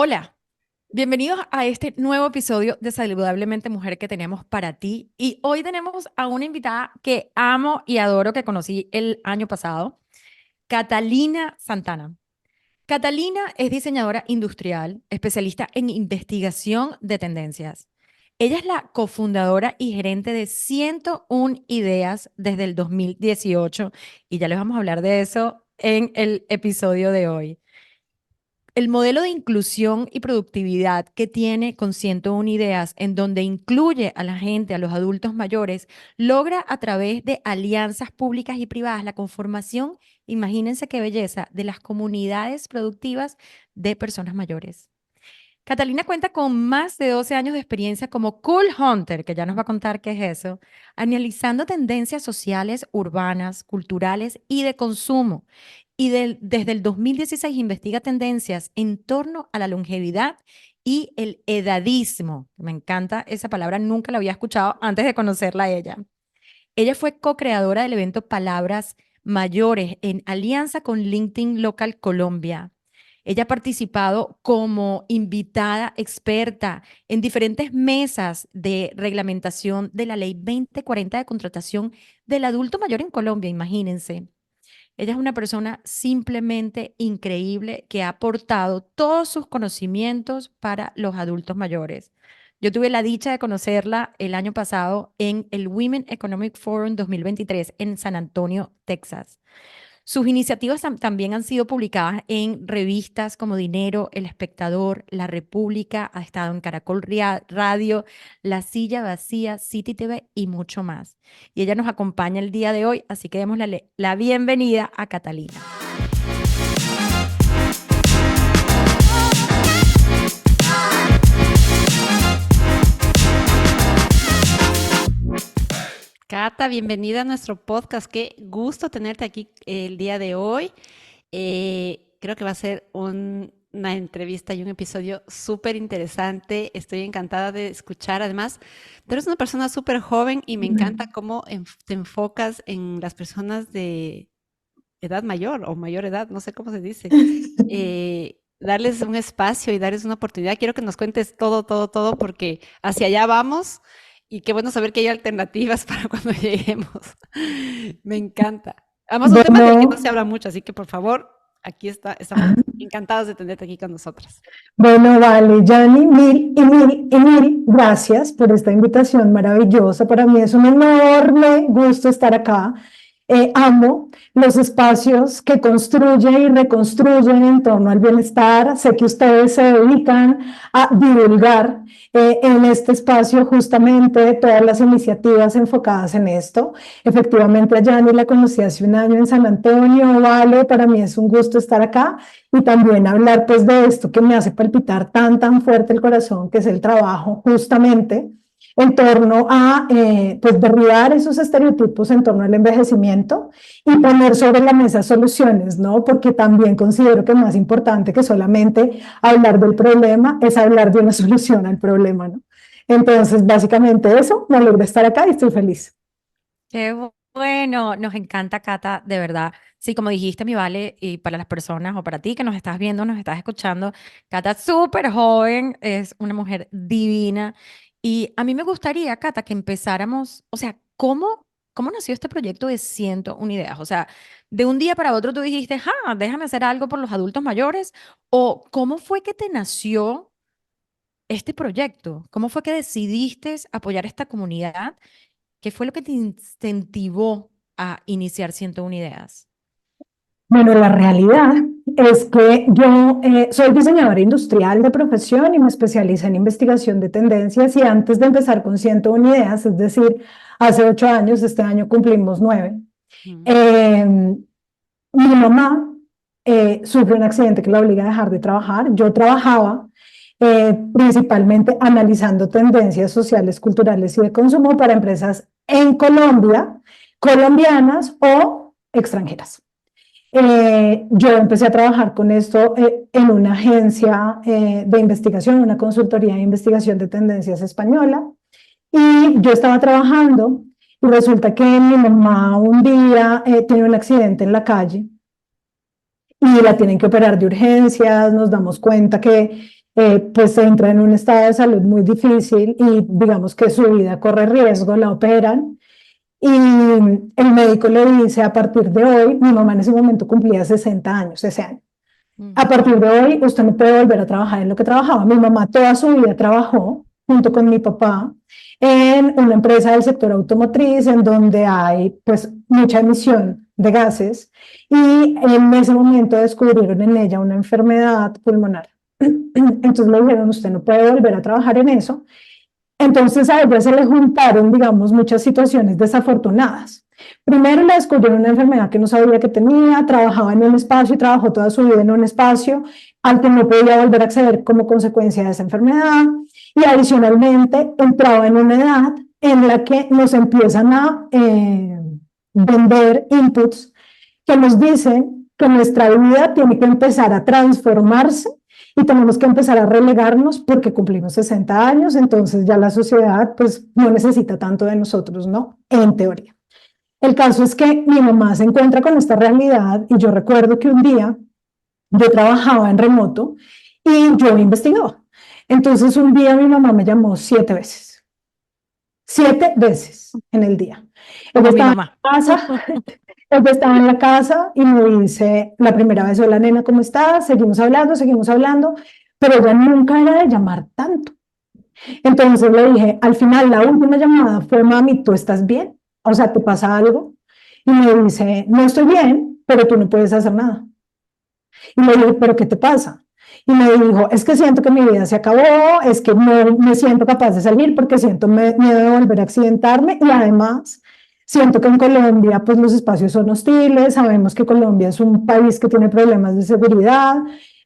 Hola, bienvenidos a este nuevo episodio de Saludablemente Mujer que tenemos para ti. Y hoy tenemos a una invitada que amo y adoro, que conocí el año pasado, Catalina Santana. Catalina es diseñadora industrial, especialista en investigación de tendencias. Ella es la cofundadora y gerente de 101 Ideas desde el 2018 y ya les vamos a hablar de eso en el episodio de hoy. El modelo de inclusión y productividad que tiene con 101 Ideas, en donde incluye a la gente, a los adultos mayores, logra a través de alianzas públicas y privadas la conformación, imagínense qué belleza, de las comunidades productivas de personas mayores. Catalina cuenta con más de 12 años de experiencia como Cool Hunter, que ya nos va a contar qué es eso, analizando tendencias sociales, urbanas, culturales y de consumo. Y desde el 2016 investiga tendencias en torno a la longevidad y el edadismo. Me encanta esa palabra, nunca la había escuchado antes de conocerla a ella. Ella fue co-creadora del evento Palabras Mayores en alianza con LinkedIn Local Colombia. Ella ha participado como invitada experta en diferentes mesas de reglamentación de la Ley 2040 de contratación del adulto mayor en Colombia, imagínense. Ella es una persona simplemente increíble que ha aportado todos sus conocimientos para los adultos mayores. Yo tuve la dicha de conocerla el año pasado en el Women Economic Forum 2023 en San Antonio, Texas. Sus iniciativas también han sido publicadas en revistas como Dinero, El Espectador, La República, ha estado en Caracol Radio, La Silla Vacía, City TV y mucho más. Y ella nos acompaña el día de hoy, así que démosle la bienvenida a Catalina. Cata, bienvenida a nuestro podcast. Qué gusto tenerte aquí el día de hoy. Creo que va a ser una entrevista y un episodio súper interesante. Estoy encantada de escuchar. Además, tú eres una persona súper joven y me encanta cómo te enfocas en las personas de edad mayor o mayor edad, no sé cómo se dice. Darles un espacio y darles una oportunidad. Quiero que nos cuentes todo, todo, todo, porque hacia allá vamos y qué bueno saber que hay alternativas para cuando lleguemos. Me encanta. Además, un tema del que no Bueno, se habla mucho, así que por favor, aquí está, estamos encantados de tenerte aquí con nosotras. bueno, vale, Yanni, mil y mil y mil gracias por esta invitación maravillosa. Para mí es un enorme gusto estar acá. Amo los espacios que construyen y reconstruyen en torno al bienestar. Sé que ustedes se dedican a divulgar en este espacio justamente todas las iniciativas enfocadas en esto. Efectivamente, a Yanni la conocí hace un año en San Antonio. Vale, para mí es un gusto estar acá y también hablar pues de esto que me hace palpitar tan fuerte el corazón, que es el trabajo justamente en torno a pues derribar esos estereotipos en torno al envejecimiento y poner sobre la mesa soluciones, ¿no? Porque también considero que más importante que solamente hablar del problema es hablar de una solución al problema, ¿no? Entonces, básicamente eso, me alegra estar acá y estoy feliz. Qué bueno, nos encanta, Cata, de verdad. Sí, como dijiste, mi vale, y para las personas o para ti que nos estás viendo, nos estás escuchando, Cata es súper joven, es una mujer divina. Y a mí me gustaría, Cata, que empezáramos, o sea, ¿cómo nació este proyecto de 101 Ideas? O sea, de un día para otro tú dijiste, déjame hacer algo por los adultos mayores, o ¿cómo fue que te nació este proyecto? ¿Cómo fue que decidiste apoyar esta comunidad? ¿Qué fue lo que te incentivó a iniciar 101 Ideas? Bueno, la realidad es que yo soy diseñadora industrial de profesión y me especialicé en investigación de tendencias y antes de empezar con 101 Ideas, es decir, hace 8 años, este año cumplimos 9, Mm. eh, mi mamá sufre un accidente que la obliga a dejar de trabajar. Yo trabajaba principalmente analizando tendencias sociales, culturales y de consumo para empresas en Colombia, colombianas o extranjeras. Yo empecé a trabajar con esto en una agencia de investigación, una consultoría de investigación de tendencias española, y yo estaba trabajando y resulta que mi mamá un día tiene un accidente en la calle y la tienen que operar de urgencias. Nos damos cuenta que pues entra en un estado de salud muy difícil y digamos que su vida corre riesgo, la operan. Y el médico le dice, a partir de hoy, mi mamá en ese momento cumplía 60 años, ese año. A partir de hoy, usted no puede volver a trabajar en lo que trabajaba. Mi mamá toda su vida trabajó, junto con mi papá, en una empresa del sector automotriz, en donde hay pues mucha emisión de gases, y en ese momento descubrieron en ella una enfermedad pulmonar. Entonces le dijeron, usted no puede volver a trabajar en eso. Entonces a ella se le juntaron, digamos, muchas situaciones desafortunadas. Primero le descubrieron una enfermedad que no sabía que tenía, trabajaba en un espacio y trabajó toda su vida en un espacio al que no podía volver a acceder como consecuencia de esa enfermedad, y adicionalmente entraba en una edad en la que nos empiezan a vender inputs que nos dicen que nuestra vida tiene que empezar a transformarse y tenemos que empezar a relegarnos porque cumplimos 60 años, entonces ya la sociedad pues no necesita tanto de nosotros, ¿no? En teoría. El caso es que mi mamá se encuentra con esta realidad y yo recuerdo que un día yo trabajaba en remoto y yo investigaba. Entonces un día mi mamá me llamó 7 veces. 7 veces en el día. Como mi mamá. Ella estaba en la casa y me dice, la primera vez, hola nena, ¿cómo estás? Seguimos hablando, pero ella nunca era de llamar tanto. Entonces le dije, al final la última llamada fue, mami, ¿tú estás bien? O sea, ¿te pasa algo? Y me dice, no estoy bien, pero tú no puedes hacer nada. Y le dije, ¿pero qué te pasa? Y me dijo, es que siento que mi vida se acabó, es que no me siento capaz de salir porque siento miedo de volver a accidentarme, y además siento que en Colombia pues los espacios son hostiles, sabemos que Colombia es un país que tiene problemas de seguridad,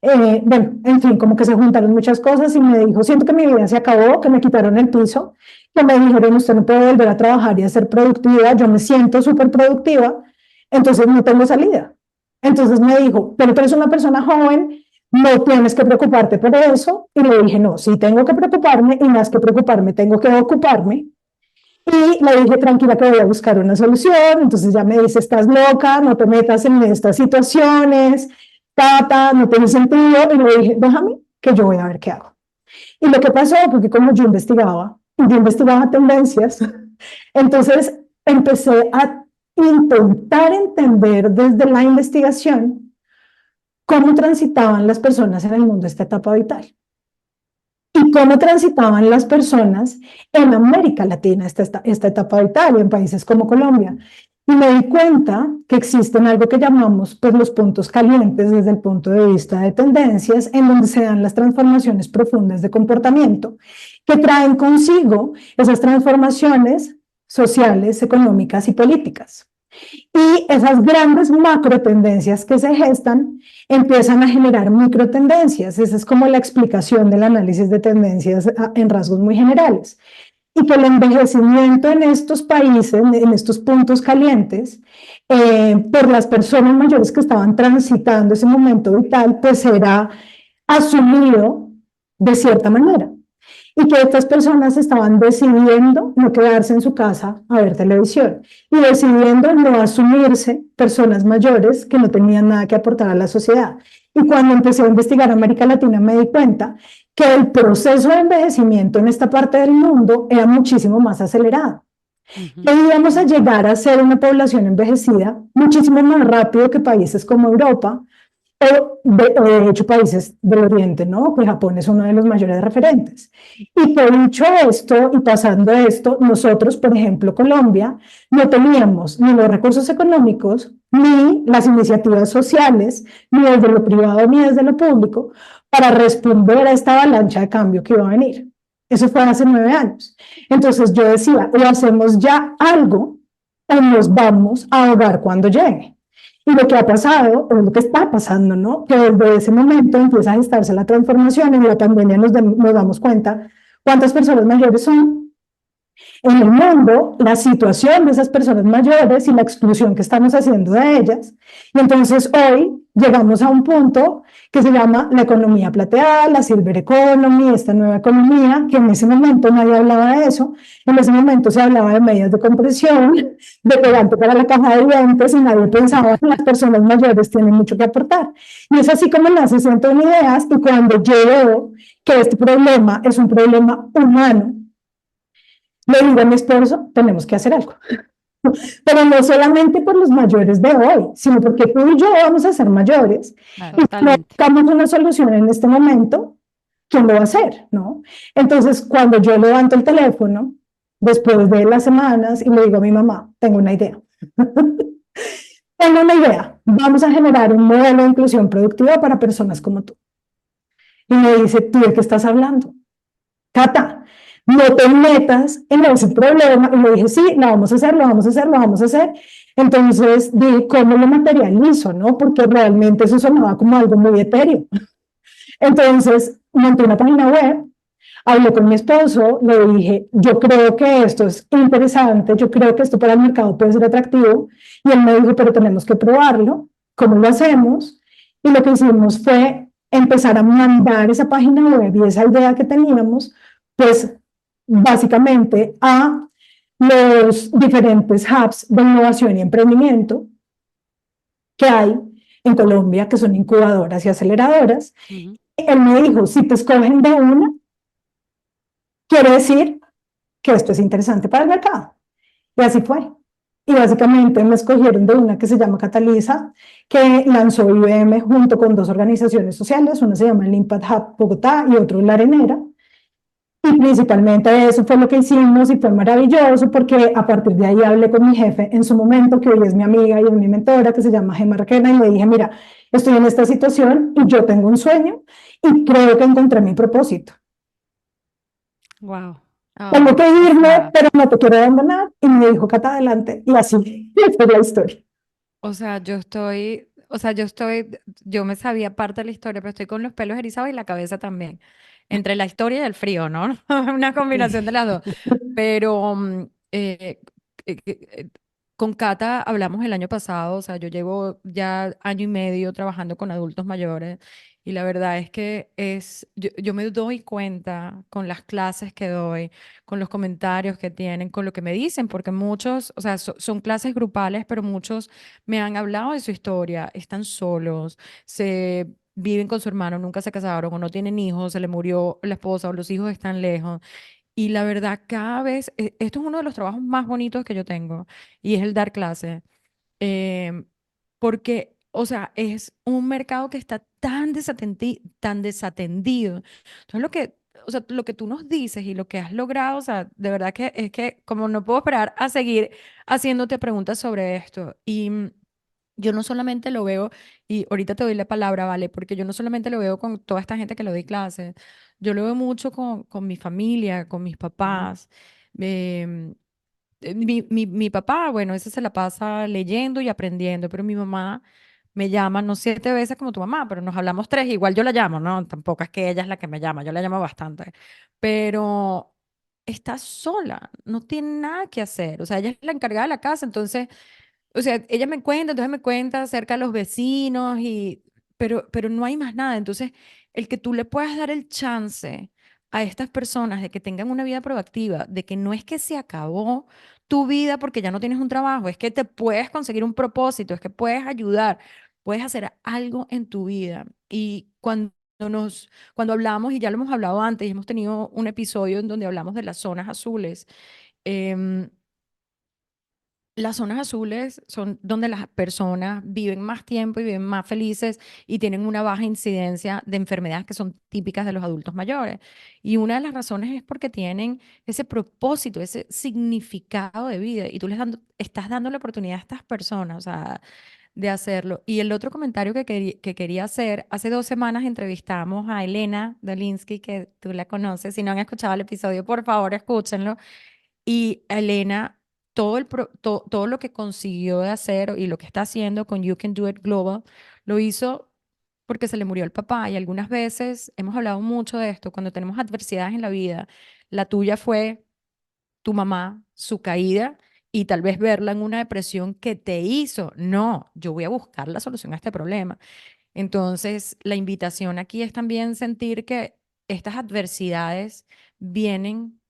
bueno, en fin, como que se juntaron muchas cosas, y me dijo, siento que mi vida se acabó, que me quitaron el piso, que me dijeron, usted no puede volver a trabajar y a ser productiva, yo me siento súper productiva, entonces no tengo salida. Entonces me dijo, pero tú eres una persona joven, no tienes que preocuparte por eso. Y le dije, no, sí tengo que preocuparme, y más que preocuparme, tengo que ocuparme. Y le dije, tranquila, que voy a buscar una solución. Entonces ya me dice, estás loca, no te metas en estas situaciones, tata, no tiene sentido. Y le dije, déjame, que yo voy a ver qué hago. Y lo que pasó, porque como yo investigaba tendencias, entonces empecé a intentar entender desde la investigación cómo transitaban las personas en el mundo esta etapa vital y cómo transitaban las personas en América Latina esta etapa vital y en países como Colombia. Y me di cuenta que existen algo que llamamos pues, los puntos calientes desde el punto de vista de tendencias, en donde se dan las transformaciones profundas de comportamiento que traen consigo esas transformaciones sociales, económicas y políticas. Y esas grandes macro tendencias que se gestan empiezan a generar micro tendencias. Esa es como la explicación del análisis de tendencias en rasgos muy generales. Y que el envejecimiento en estos países, en estos puntos calientes, por las personas mayores que estaban transitando ese momento vital, pues era asumido de cierta manera. Y que estas personas estaban decidiendo no quedarse en su casa a ver televisión y decidiendo no asumirse personas mayores que no tenían nada que aportar a la sociedad. Y cuando empecé a investigar América Latina me di cuenta que el proceso de envejecimiento en esta parte del mundo era muchísimo más acelerado. Que íbamos a llegar a ser una población envejecida muchísimo más rápido que países como Europa, o de hecho países del Oriente, ¿no? Pues Japón es uno de los mayores referentes. Y por dicho esto y pasando esto, nosotros, por ejemplo, Colombia, no teníamos ni los recursos económicos, ni las iniciativas sociales, ni desde lo privado, ni desde lo público, para responder a esta avalancha de cambio que iba a venir. Eso fue hace 9 años. Entonces yo decía, o hacemos ya algo, o nos vamos a ahogar cuando llegue. Y lo que ha pasado, o lo que está pasando, ¿no? Que desde ese momento empieza a gestarse la transformación. En la pandemia nos damos cuenta cuántas personas mayores son, en el mundo, la situación de esas personas mayores y la exclusión que estamos haciendo de ellas. Y entonces hoy llegamos a un punto que se llama la economía plateada, la silver economy, esta nueva economía, que en ese momento nadie hablaba de eso. En ese momento se hablaba de medidas de compresión, de pegante para la caja de dientes, y nadie pensaba que las personas mayores tienen mucho que aportar. Y es así como nace Centro de Ideas, y cuando yo veo que este problema es un problema humano, le digo a mi esposo, tenemos que hacer algo. Pero no solamente por los mayores de hoy, sino porque tú y yo vamos a ser mayores. Claro. Y si no Totalmente. buscamos una solución en este momento, ¿quién lo va a hacer? ¿No? Entonces, cuando yo levanto el teléfono, después de las semanas, y le digo a mi mamá, tengo una idea. Tengo una idea. Vamos a generar un modelo de inclusión productiva para personas como tú. Y me dice, ¿tú de qué estás hablando? Cata, no te metas en ese problema. Y le dije, sí, lo vamos a hacer, lo vamos a hacer, lo vamos a hacer. Entonces dije, ¿cómo lo materializo? ¿No? Porque realmente eso sonaba como algo muy etéreo. Entonces monté una página web, hablé con mi esposo, le dije, yo creo que esto es interesante, yo creo que esto para el mercado puede ser atractivo. Y él me dijo, pero tenemos que probarlo. ¿Cómo lo hacemos? Y lo que hicimos fue empezar a mandar esa página web y esa idea que teníamos, pues básicamente a los diferentes hubs de innovación y emprendimiento que hay en Colombia, que son incubadoras y aceleradoras. Ujú. Él me dijo, si te escogen de una, quiere decir que esto es interesante para el mercado. Y así fue. Y básicamente me escogieron de una que se llama Cataliza, que lanzó IBM junto con dos organizaciones sociales, una se llama el Impact Hub Bogotá y otro La Arenera. Y principalmente eso fue lo que hicimos y fue maravilloso porque a partir de ahí hablé con mi jefe en su momento, que hoy es mi amiga y es mi mentora, que se llama Gemma Requena, y le dije, mira, estoy en esta situación y yo tengo un sueño y creo que encontré mi propósito. Wow. Tengo que O irme, sea, pero no te quiero abandonar. Y me dijo, Cata, adelante. Y así, esa es la historia. yo me sabía parte de la historia, pero estoy con los pelos erizados y la cabeza también. Entre la historia y el frío, ¿no? Una combinación de las dos. Pero eh, eh, eh, con Cata hablamos el año pasado, o sea, yo llevo ya año y medio trabajando con adultos mayores y la verdad es que yo me doy cuenta con las clases que doy, con los comentarios que tienen, con lo que me dicen, porque muchos, o sea, son clases grupales, pero muchos me han hablado de su historia, están solos, se viven con su hermano, nunca se casaron o no tienen hijos, se le murió la esposa o los hijos están lejos. Y la verdad, cada vez, esto es uno de los trabajos más bonitos que yo tengo y es el dar clase. em, Porque, o sea, es un mercado que está tan desatendido. Entonces, o sea, lo que tú nos dices y lo que has logrado, o sea, de verdad que es que como no puedo esperar a seguir haciéndote preguntas sobre esto. Y yo no solamente lo veo, y ahorita te doy la palabra, ¿vale? Porque yo no solamente lo veo con toda esta gente que lo doy clases, yo lo veo mucho con mi familia, con mis papás. em, mi papá, bueno, ese se la pasa leyendo y aprendiendo, pero mi mamá me llama, no 7 veces como tu mamá, pero nos hablamos tres, igual yo la llamo, ¿no? Tampoco es que ella es la que me llama, yo la llamo bastante, pero está sola, no tiene nada que hacer, o sea, ella es la encargada de la casa, entonces o sea, ella me cuenta, entonces me cuenta acerca de los vecinos pero no hay más nada. Entonces, el que tú le puedas dar el chance a estas personas de que tengan una vida proactiva, de que no es que se acabó tu vida porque ya no tienes un trabajo, es que te puedes conseguir un propósito, es que puedes ayudar, puedes hacer algo en tu vida. Y cuando hablamos, y ya lo hemos hablado antes, y hemos tenido un episodio en donde hablamos de las zonas azules, em, las zonas azules son donde las personas viven más tiempo y viven más felices y tienen una baja incidencia de enfermedades que son típicas de los adultos mayores. Y una de las razones es porque tienen ese propósito, ese significado de vida y tú estás dando la oportunidad a estas personas, o sea, de hacerlo. Y el otro comentario que quería hacer, hace 2 semanas entrevistamos a Elena Dolinsky, que tú la conoces. Si no han escuchado el episodio, por favor, escúchenlo. Y Elena, todo lo que consiguió de hacer y lo que está haciendo con You Can Do It Global, lo hizo porque se le murió el papá. Y algunas veces hemos hablado mucho de esto, cuando tenemos adversidades en la vida, la tuya fue tu mamá, su caída, y tal vez verla en una depresión que te hizo. No, yo voy a buscar la solución a este problema. Entonces, la invitación aquí es también sentir que estas adversidades vienen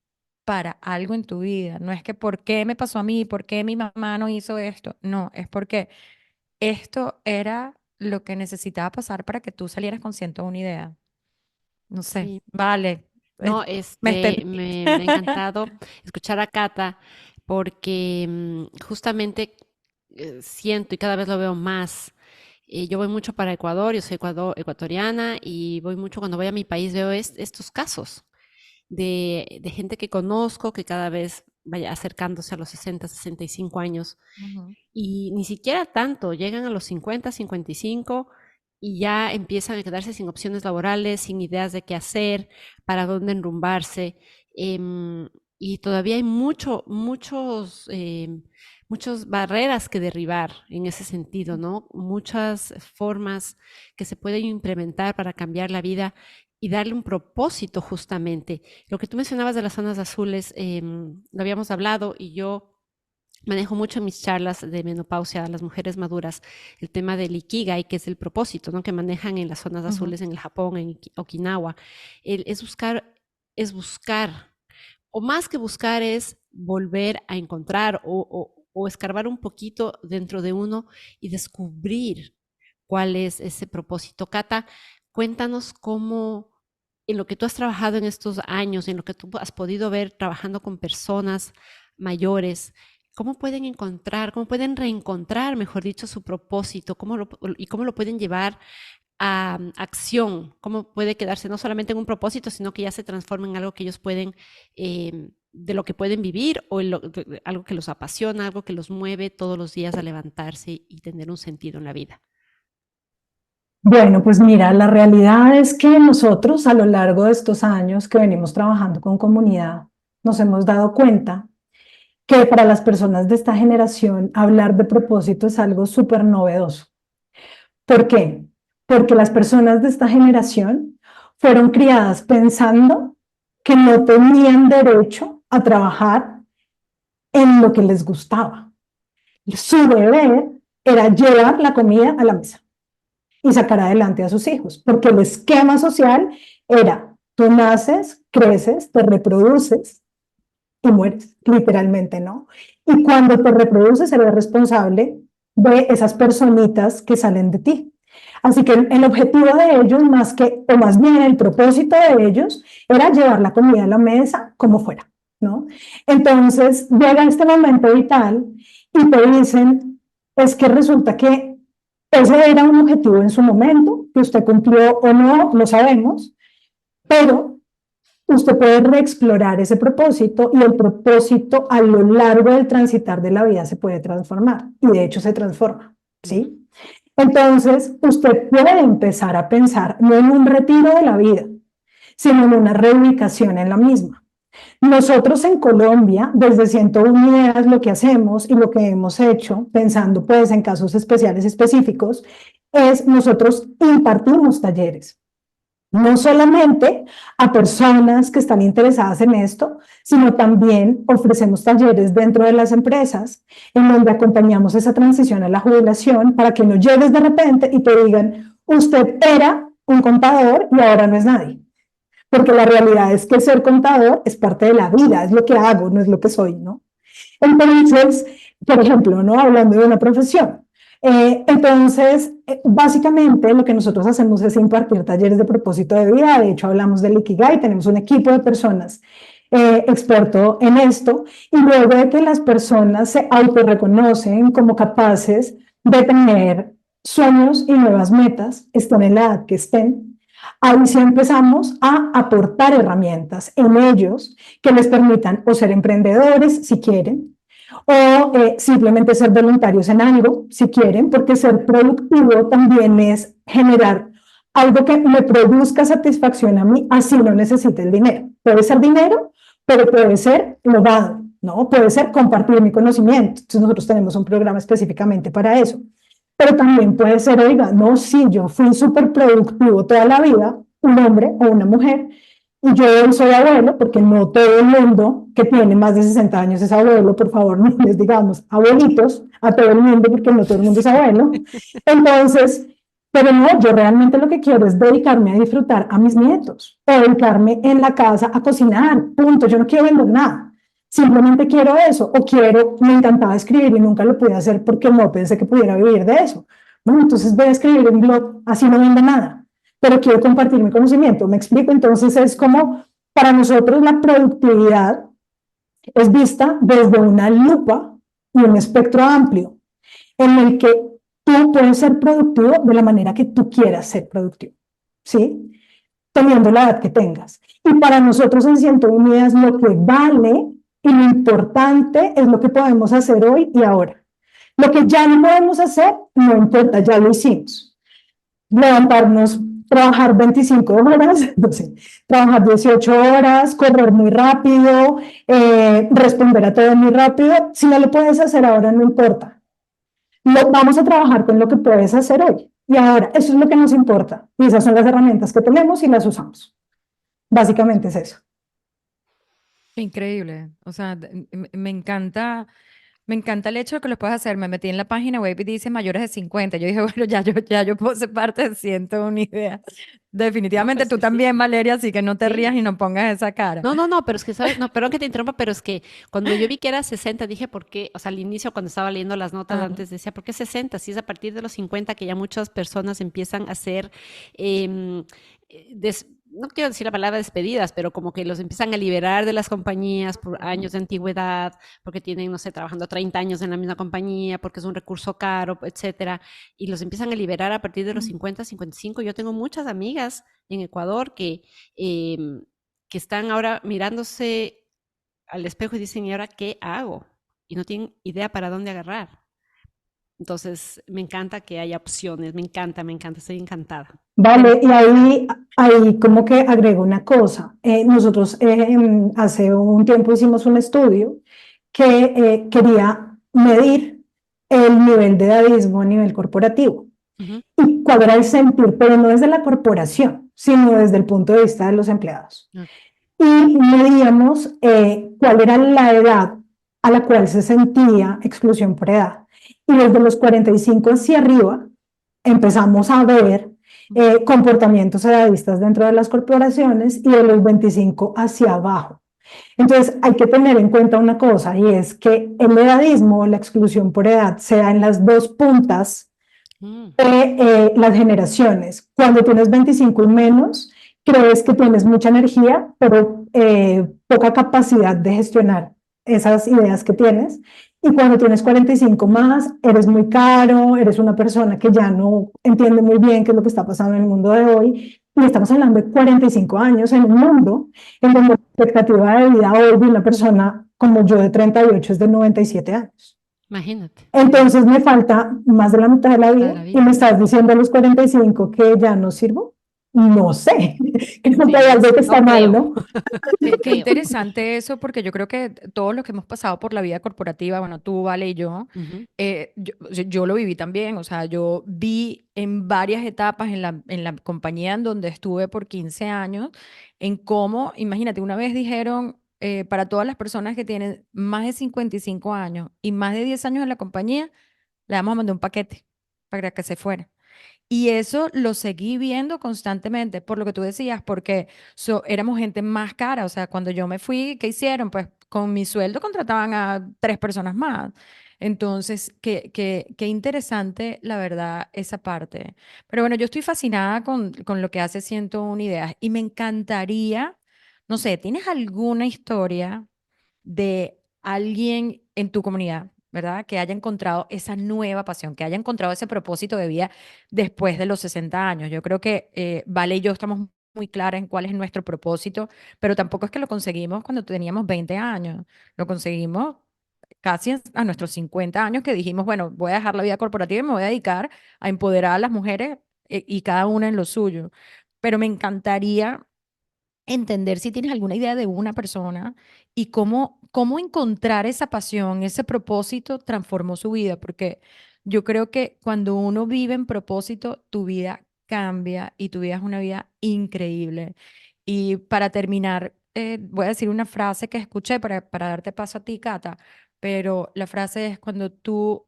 para algo en tu vida. No es que por qué me pasó a mí, por qué mi mamá no hizo esto. No, es porque esto era lo que necesitaba pasar para que tú salieras consciente de una idea. No sé, Sí. vale, No, me extendí. me ha encantado escuchar a Cata porque justamente siento y cada vez lo veo más. Yo voy mucho para Ecuador, yo soy ecuatoriana y voy mucho cuando voy a mi país, veo estos casos de gente que conozco que cada vez vaya acercándose a los 60, 65 años Ujú. y ni siquiera tanto, llegan a los 50, 55 y ya empiezan a quedarse sin opciones laborales, sin ideas de qué hacer, para dónde enrumbarse. em, y todavía hay muchas barreras que derribar en ese sentido, ¿no? Muchas formas que se pueden implementar para cambiar la vida y darle un propósito justamente. Lo que tú mencionabas de las zonas azules, lo habíamos hablado y yo manejo mucho en mis charlas de menopausia a las mujeres maduras el tema del ikigai, que es el propósito, ¿no? Que manejan en las zonas Ujú. azules en el Japón, en Okinawa. Es buscar, o más que buscar es volver a encontrar o escarbar un poquito dentro de uno y descubrir cuál es ese propósito. Cata, cuéntanos cómo en lo que tú has trabajado en estos años, en lo que tú has podido ver trabajando con personas mayores, cómo pueden encontrar, cómo pueden reencontrar, mejor dicho, su propósito, y cómo lo pueden llevar a acción, cómo puede quedarse no solamente en un propósito, sino que ya se transforma en algo que ellos pueden, de lo que pueden vivir o algo que los apasiona, algo que los mueve todos los días a levantarse y tener un sentido en la vida. Bueno, pues mira, la realidad es que nosotros a lo largo de estos años que venimos trabajando con comunidad, nos hemos dado cuenta que para las personas de esta generación hablar de propósito es algo súper novedoso. ¿Por qué? Porque las personas de esta generación fueron criadas pensando que no tenían derecho a trabajar en lo que les gustaba. Su deber era llevar la comida a la mesa y sacar adelante a sus hijos, porque el esquema social era, tú naces, creces, te reproduces y mueres, literalmente, ¿no? Y cuando te reproduces, eres responsable de esas personitas que salen de ti. Así que el objetivo de ellos, más que, o más bien el propósito de ellos, era llevar la comida a la mesa como fuera, ¿no? Entonces llega este momento vital y te dicen, es que resulta que ese era un objetivo en su momento, que usted cumplió o no, lo sabemos, pero usted puede reexplorar ese propósito y el propósito a lo largo del transitar de la vida se puede transformar y de hecho se transforma, Ujú. ¿sí? Entonces, usted puede empezar a pensar no en un retiro de la vida, sino en una reubicación en la misma. Nosotros en Colombia, desde 101 Ideas, lo que hacemos y lo que hemos hecho, pensando pues en casos especiales específicos, es nosotros impartimos talleres no solamente a personas que están interesadas en esto, sino también ofrecemos talleres dentro de las empresas en donde acompañamos esa transición a la jubilación para que no llegues de repente y te digan, usted era un contador y ahora no es nadie. Porque la realidad es que ser contador es parte de la vida, es lo que hago, no es lo que soy, ¿no? Entonces, por ejemplo, ¿no? Hablando de una profesión. Básicamente lo que nosotros hacemos es impartir talleres de propósito de vida. De hecho, hablamos del Ikigai, tenemos un equipo de personas experto en esto. Y luego de que las personas se autorreconocen como capaces de tener sueños y nuevas metas, estén en la edad que estén, ahí sí empezamos a aportar herramientas en ellos que les permitan o ser emprendedores si quieren, o simplemente ser voluntarios en algo si quieren, porque ser productivo también es generar algo que me produzca satisfacción a mí, así no necesite el dinero. Puede ser dinero, pero puede ser lo dado, ¿no? Puede ser compartir mi conocimiento. Entonces nosotros tenemos un programa específicamente para eso. Pero también puede ser, oiga, no, sí, yo fui súper productivo toda la vida, un hombre o una mujer, Y yo hoy soy abuelo, porque no todo el mundo que tiene más de 60 años es abuelo, por favor, no les digamos abuelitos a todo el mundo, porque no todo el mundo es abuelo. Entonces, pero no, yo realmente lo que quiero es dedicarme a disfrutar a mis nietos, o dedicarme en la casa a cocinar, punto. Yo no quiero vender nada, simplemente quiero eso, o quiero, me encantaba escribir y nunca lo pude hacer porque no pensé que pudiera vivir de eso. Bueno, entonces voy a escribir un blog, así no venda nada, pero quiero compartir mi conocimiento. ¿Me explico? Entonces es como para nosotros la productividad es vista desde una lupa y un espectro amplio en el que tú puedes ser productivo de la manera que tú quieras ser productivo, ¿sí? Teniendo la edad que tengas. Y para nosotros en 101 Ideas lo que vale y lo importante es lo que podemos hacer hoy y ahora. Lo que ya no podemos hacer, no importa, ya lo hicimos. Levantarnos, trabajar 25 horas, no sé, trabajar 18 horas, correr muy rápido, responder a todo muy rápido. Si no lo puedes hacer ahora, no importa. Vamos a trabajar con lo que puedes hacer hoy. Y ahora, eso es lo que nos importa. Y esas son las herramientas que tenemos y las usamos. Básicamente es eso. Increíble. O sea, me encanta el hecho de que lo puedas hacer. Me metí en la página web y dice mayores de 50. Yo dije, bueno, ya yo puedo ser parte de 101 Ideas. No, Definitivamente pues tú que sí. también, Valeria, así que no te rías Sí. y no pongas esa cara. No, pero es que, ¿sabes? No, perdón que te interrumpa, pero es que cuando yo vi que era 60 dije, ¿por qué? O sea, al inicio, cuando estaba leyendo las notas Ah, antes, decía, ¿por qué 60? Si es a partir de los 50 que ya muchas personas empiezan a ser, em, no quiero decir la palabra despedidas, pero como que los empiezan a liberar de las compañías por años de antigüedad, porque tienen, no sé, trabajando 30 años en la misma compañía, porque es un recurso caro, etcétera, y los empiezan a liberar a partir de los 50, 55. Yo tengo muchas amigas en Ecuador em, que están ahora mirándose al espejo y dicen, ¿y ahora qué hago? Y no tienen idea para dónde agarrar. Entonces, me encanta que haya opciones, me encanta, estoy encantada. Vale, y ahí como que agrego una cosa. Nosotros hace un tiempo hicimos un estudio que quería medir el nivel de edadismo a nivel corporativo Ujú. y cuál era el sentir, pero no desde la corporación, sino desde el punto de vista de los empleados. Ok. Y medíamos cuál era la edad a la cual se sentía exclusión por edad. Y desde los 45 hacia arriba empezamos a ver comportamientos edadistas dentro de las corporaciones y de los 25 hacia abajo. Entonces hay que tener en cuenta una cosa y es que el edadismo, la exclusión por edad, se da en las dos puntas Mm. de las generaciones. Cuando tienes 25 y menos, crees que tienes mucha energía, pero poca capacidad de gestionar esas ideas que tienes. Y cuando tienes 45 más, eres muy caro, eres una persona que ya no entiende muy bien qué es lo que está pasando en el mundo de hoy. Y estamos hablando de 45 años en un mundo en donde la expectativa de vida hoy de una persona como yo de 38 es de 97 años. Imagínate, Entonces me falta más de la mitad de la la de vida la y vida. me estás diciendo a los 45 que ya no sirvo. No sé, creo que Sí, hay no, algo que está no mal, creo, ¿no? no qué creo. interesante eso, porque yo creo que todos los que hemos pasado por la vida corporativa, bueno, tú, Vale y yo, Ujú. yo lo viví también, o sea, yo vi en varias etapas en la compañía en donde estuve por 15 años, en cómo, imagínate, una vez dijeron, para todas las personas que tienen más de 55 años y más de 10 años en la compañía, le vamos a mandar un paquete para que se fuera. Y eso lo seguí viendo constantemente, por lo que tú decías, porque éramos gente más cara. O sea, cuando yo me fui, ¿qué hicieron? Pues con mi sueldo contrataban a 3 personas más. Entonces, qué interesante, la verdad, esa parte. Pero bueno, yo estoy fascinada con lo que hace 101 Ideas y me encantaría, no sé, ¿tienes alguna historia de alguien en tu comunidad, ¿verdad? Que haya encontrado esa nueva pasión, que haya encontrado ese propósito de vida después de los 60 años? Yo creo que Vale y yo estamos muy claras en cuál es nuestro propósito, pero tampoco es que lo conseguimos cuando teníamos 20 años, lo conseguimos casi a nuestros 50 años que dijimos, bueno, voy a dejar la vida corporativa y me voy a dedicar a empoderar a las mujeres y cada una en lo suyo. Pero me encantaría entender si tienes alguna idea de una persona y cómo encontrar esa pasión, ese propósito transformó su vida, porque yo creo que cuando uno vive en propósito, tu vida cambia y tu vida es una vida increíble. Y para terminar, voy a decir una frase que escuché para darte paso a ti, Cata, pero la frase es cuando tú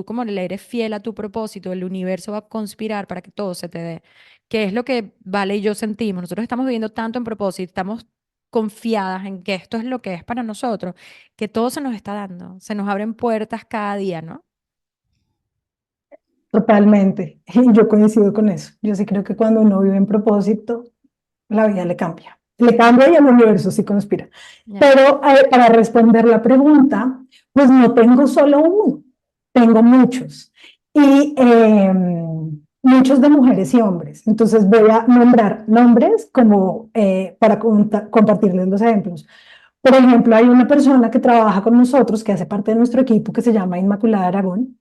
como le eres fiel a tu propósito, el universo va a conspirar para que todo se te dé, que es lo que Vale y yo sentimos. Nosotros estamos viviendo tanto en propósito, estamos confiadas en que esto es lo que es para nosotros, que todo se nos está dando, se nos abren puertas cada día, ¿no? Totalmente. Y yo coincido con eso. Yo sí creo que cuando uno vive en propósito, la vida le cambia. Le cambia y el universo sí conspira. Ya. Pero para responder la pregunta, pues no tengo solo uno, tengo muchos. Y muchos de mujeres y hombres. Entonces voy a nombrar nombres como para compartirles los ejemplos. Por ejemplo, hay una persona que trabaja con nosotros, que hace parte de nuestro equipo, que se llama Inmaculada Aragón.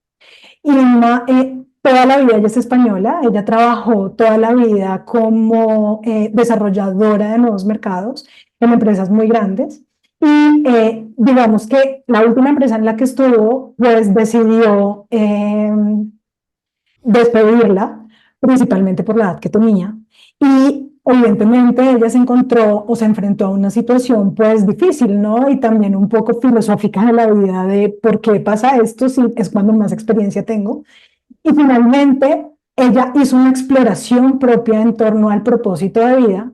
Inma, toda la vida ella es española, ella trabajó toda la vida como desarrolladora de nuevos mercados en empresas muy grandes y digamos que la última empresa en la que estuvo pues decidió despedirla, principalmente por la edad que tenía y evidentemente ella se encontró o se enfrentó a una situación pues difícil, ¿no? Y también un poco filosófica de la vida de por qué pasa esto si es cuando más experiencia tengo. Y finalmente, ella hizo una exploración propia en torno al propósito de vida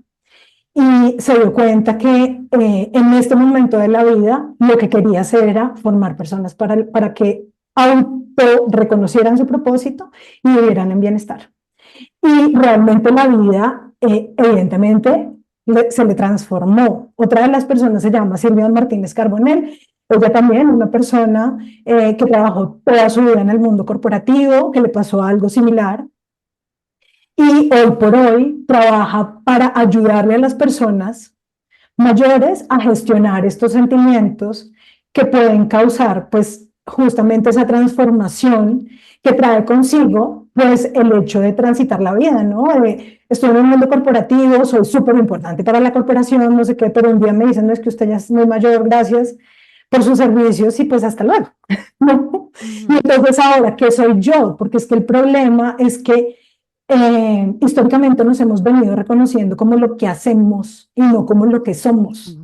y se dio cuenta que en este momento de la vida lo que quería hacer era formar personas para que auto reconocieran su propósito y vivieran en bienestar. Y realmente la vida, evidentemente, se le transformó. Otra de las personas se llama Silvia Martínez Carbonell. Ella también, una persona que trabajó toda su vida en el mundo corporativo, que le pasó algo similar. Y hoy por hoy trabaja para ayudarle a las personas mayores a gestionar estos sentimientos que pueden causar, pues, justamente esa transformación que trae consigo, pues, el hecho de transitar la vida, ¿no? Estoy en el mundo corporativo, soy súper importante para la corporación, no sé qué, pero un día me dicen, no, es que usted ya es muy mayor, gracias por sus servicios y pues hasta luego, ¿no? Y Ujú. entonces ahora, ¿qué soy yo? Porque es que el problema es que históricamente nos hemos venido reconociendo como lo que hacemos y no como lo que somos,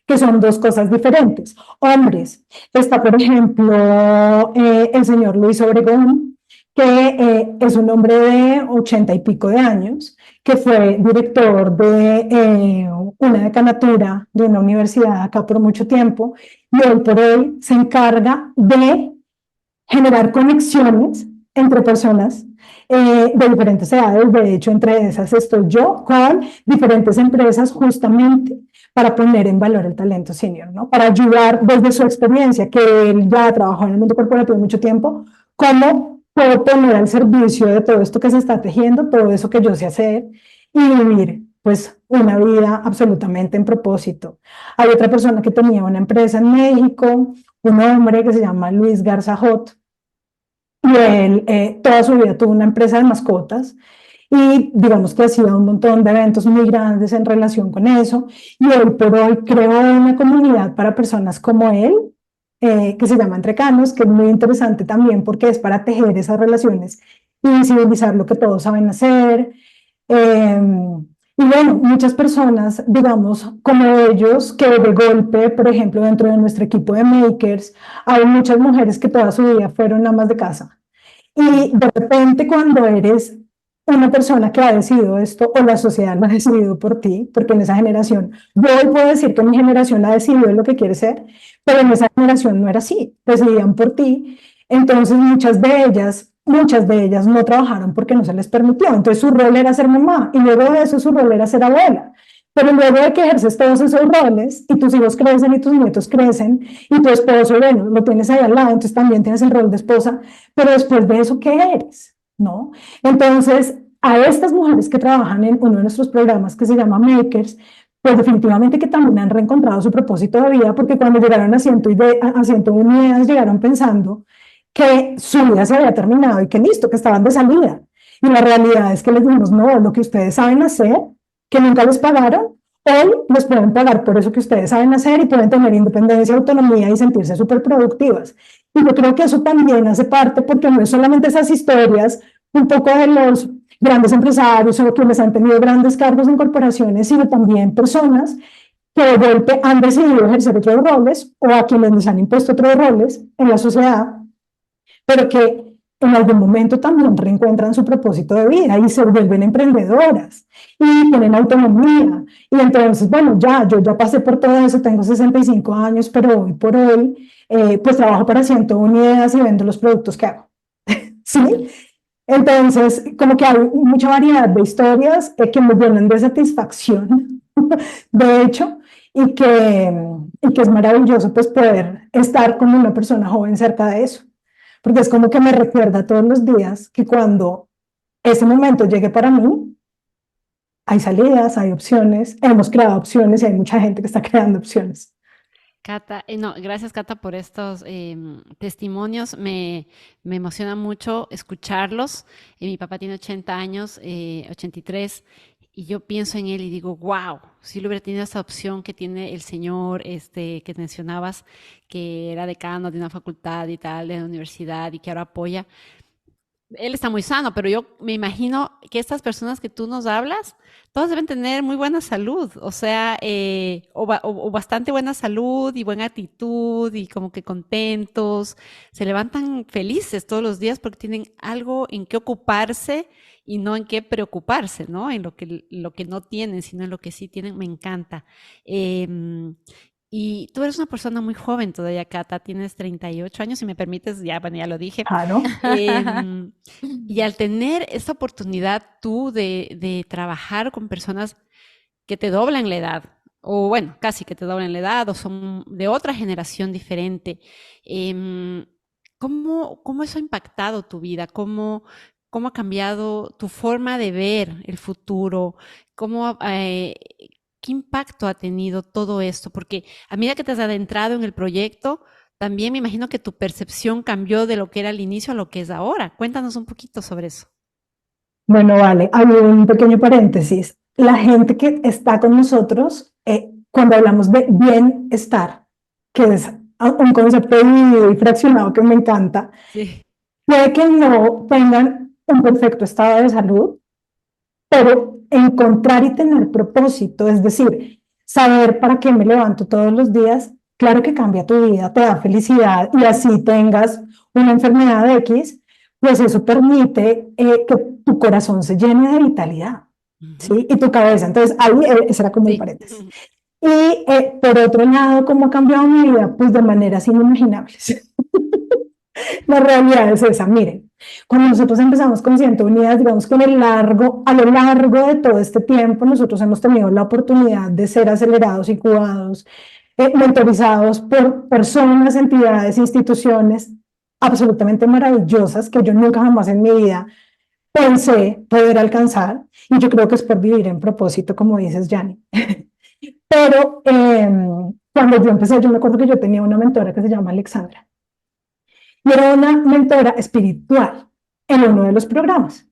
que son dos cosas diferentes. Hombres, está por ejemplo el señor Luis Obregón, que es un hombre de 80 y pico de años, que fue director de una decanatura de una universidad acá por mucho tiempo, y hoy por hoy se encarga de generar conexiones entre personas de diferentes edades. De hecho, entre esas estoy yo con diferentes empresas justamente para poner en valor el talento senior, ¿no? Para ayudar desde su experiencia, que él ya trabajó en el mundo corporativo mucho tiempo, cómo puedo poner al servicio de todo esto que se está tejiendo, todo eso que yo sé hacer y vivir pues una vida absolutamente en propósito. Hay otra persona que tenía una empresa en México, un hombre que se llama Luis Garzajot, y él toda su vida tuvo una empresa de mascotas y digamos que hacía un montón de eventos muy grandes en relación con eso. Y hoy por hoy creó una comunidad para personas como él, que se llama Entrecanos, que es muy interesante también porque es para tejer esas relaciones y visibilizar lo que todos saben hacer. Y bueno, muchas personas, digamos, como ellos, que de golpe, por ejemplo, dentro de nuestro equipo de makers, hay muchas mujeres que toda su vida fueron amas de casa. Y de repente cuando eres una persona que ha decidido esto, o la sociedad lo ha decidido por ti, porque en esa generación, yo hoy puedo decir que mi generación ha decidido lo que quiere ser, pero en esa generación no era así, decidían por ti. Entonces muchas de ellas no trabajaron porque no se les permitió. Entonces su rol era ser mamá y luego de eso su rol era ser abuela. Pero luego de que ejerces todos esos roles y tus hijos crecen y tus nietos crecen y tu esposo, bueno, lo tienes ahí al lado, entonces también tienes el rol de esposa, pero después de eso, ¿qué eres? ¿No? Entonces, a estas mujeres que trabajan en uno de nuestros programas que se llama Makers, pues definitivamente que también han reencontrado su propósito de vida, porque cuando llegaron a 101 ideas, llegaron pensando que su vida se había terminado y que listo, que estaban de salida. Y la realidad es que les dijimos, no, lo que ustedes saben hacer, que nunca les pagaron, hoy les pueden pagar por eso que ustedes saben hacer y pueden tener independencia, autonomía y sentirse súper productivas. Y yo creo que eso también hace parte, porque no es solamente esas historias un poco de los grandes empresarios o quienes han tenido grandes cargos en corporaciones, sino también personas que de golpe han decidido ejercer otros roles o a quienes les han impuesto otros roles en la sociedad, pero que en algún momento también reencuentran su propósito de vida y se vuelven emprendedoras y tienen autonomía. Y entonces, bueno, yo ya pasé por todo eso, tengo 65 años, pero hoy por hoy, pues trabajo para 101 Ideas y vendo los productos que hago. ¿Sí? Entonces, como que hay mucha variedad de historias que me llenan de satisfacción, de hecho, y que es maravilloso pues poder estar como una persona joven cerca de eso, porque es como que me recuerda todos los días que cuando ese momento llegue para mí, hay salidas, hay opciones, hemos creado opciones y hay mucha gente que está creando opciones. Cata, no, gracias Cata por estos testimonios. Me emociona mucho escucharlos. Mi papá tiene 80 años, 83, y yo pienso en él y digo, wow, si él hubiera tenido esa opción que tiene el señor que mencionabas, que era decano de una facultad y tal, de la universidad y que ahora apoya. Él está muy sano, pero yo me imagino que estas personas que tú nos hablas, todas deben tener muy buena salud, o sea, o bastante buena salud y buena actitud y como que contentos, se levantan felices todos los días porque tienen algo en qué ocuparse y no en qué preocuparse, ¿no? En lo que no tienen, sino en lo que sí tienen, me encanta. Y tú eres una persona muy joven todavía, Cata, tienes 38 años, si me permites, ya, bueno, ya lo dije. Claro. Y al tener esta oportunidad tú de trabajar con personas que te doblan la edad, o bueno, casi que te doblan la edad, o son de otra generación diferente, ¿cómo eso ha impactado tu vida? ¿Cómo ha cambiado tu forma de ver el futuro? ¿Qué impacto ha tenido todo esto? Porque a medida que te has adentrado en el proyecto, también me imagino que tu percepción cambió de lo que era al inicio a lo que es ahora. Cuéntanos un poquito sobre eso. Bueno, vale, hay un pequeño paréntesis. La gente que está con nosotros, cuando hablamos de bienestar, que es un concepto dividido y fraccionado que me encanta, Sí. puede que no tengan un perfecto estado de salud, pero encontrar y tener propósito, es decir, saber para qué me levanto todos los días, claro que cambia tu vida, te da felicidad y así tengas una enfermedad X, pues eso permite que tu corazón se llene de vitalidad, ¿sí? Y tu cabeza. Entonces, ahí ese era como el Sí. paréntesis. Y por otro lado, ¿cómo ha cambiado mi vida? Pues de maneras inimaginables. La realidad es esa, miren, cuando nosotros empezamos con 101 Ideas, digamos que a lo largo de todo este tiempo, nosotros hemos tenido la oportunidad de ser acelerados, incubados, mentorizados por personas, entidades, instituciones absolutamente maravillosas que yo nunca jamás en mi vida pensé poder alcanzar, y yo creo que es por vivir en propósito, como dices, Yanni. Pero cuando yo empecé, yo me acuerdo que yo tenía una mentora que se llama Alexandra, y era una mentora espiritual en uno de los programas.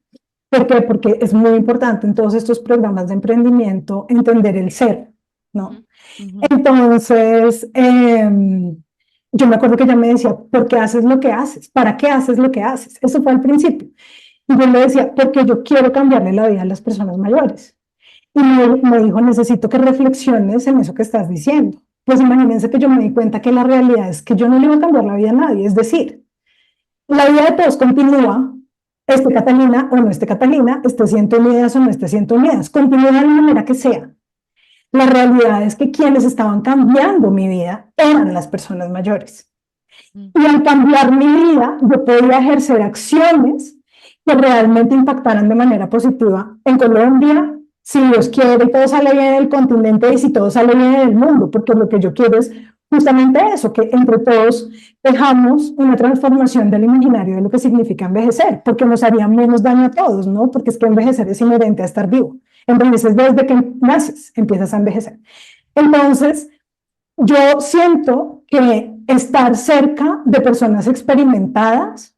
¿Por qué? Porque es muy importante en todos estos programas de emprendimiento entender el ser, ¿no? Entonces, yo me acuerdo que ella me decía, ¿por qué haces lo que haces? ¿Para qué haces lo que haces? Eso fue al principio. Y yo le decía, porque yo quiero cambiarle la vida a las personas mayores. Y me dijo, necesito que reflexiones en eso que estás diciendo. Pues imagínense que yo me di cuenta que la realidad es que yo no le iba a cambiar la vida a nadie. Es decir, la vida de todos continúa, esté Catalina o no esté Catalina, esté 101 Ideas o no esté 101 Ideas, continúa de la manera que sea. La realidad es que quienes estaban cambiando mi vida eran las personas mayores. Y al cambiar mi vida, yo podía ejercer acciones que realmente impactaran de manera positiva en Colombia, si Dios quiere y todo sale bien en el continente y si todo sale bien en el mundo, porque lo que yo quiero es justamente eso, que entre todos dejamos una transformación del imaginario de lo que significa envejecer, porque nos haría menos daño a todos, ¿no? Porque es que envejecer es inherente a estar vivo. Envejeces desde que naces, empiezas a envejecer. Entonces, yo siento que estar cerca de personas experimentadas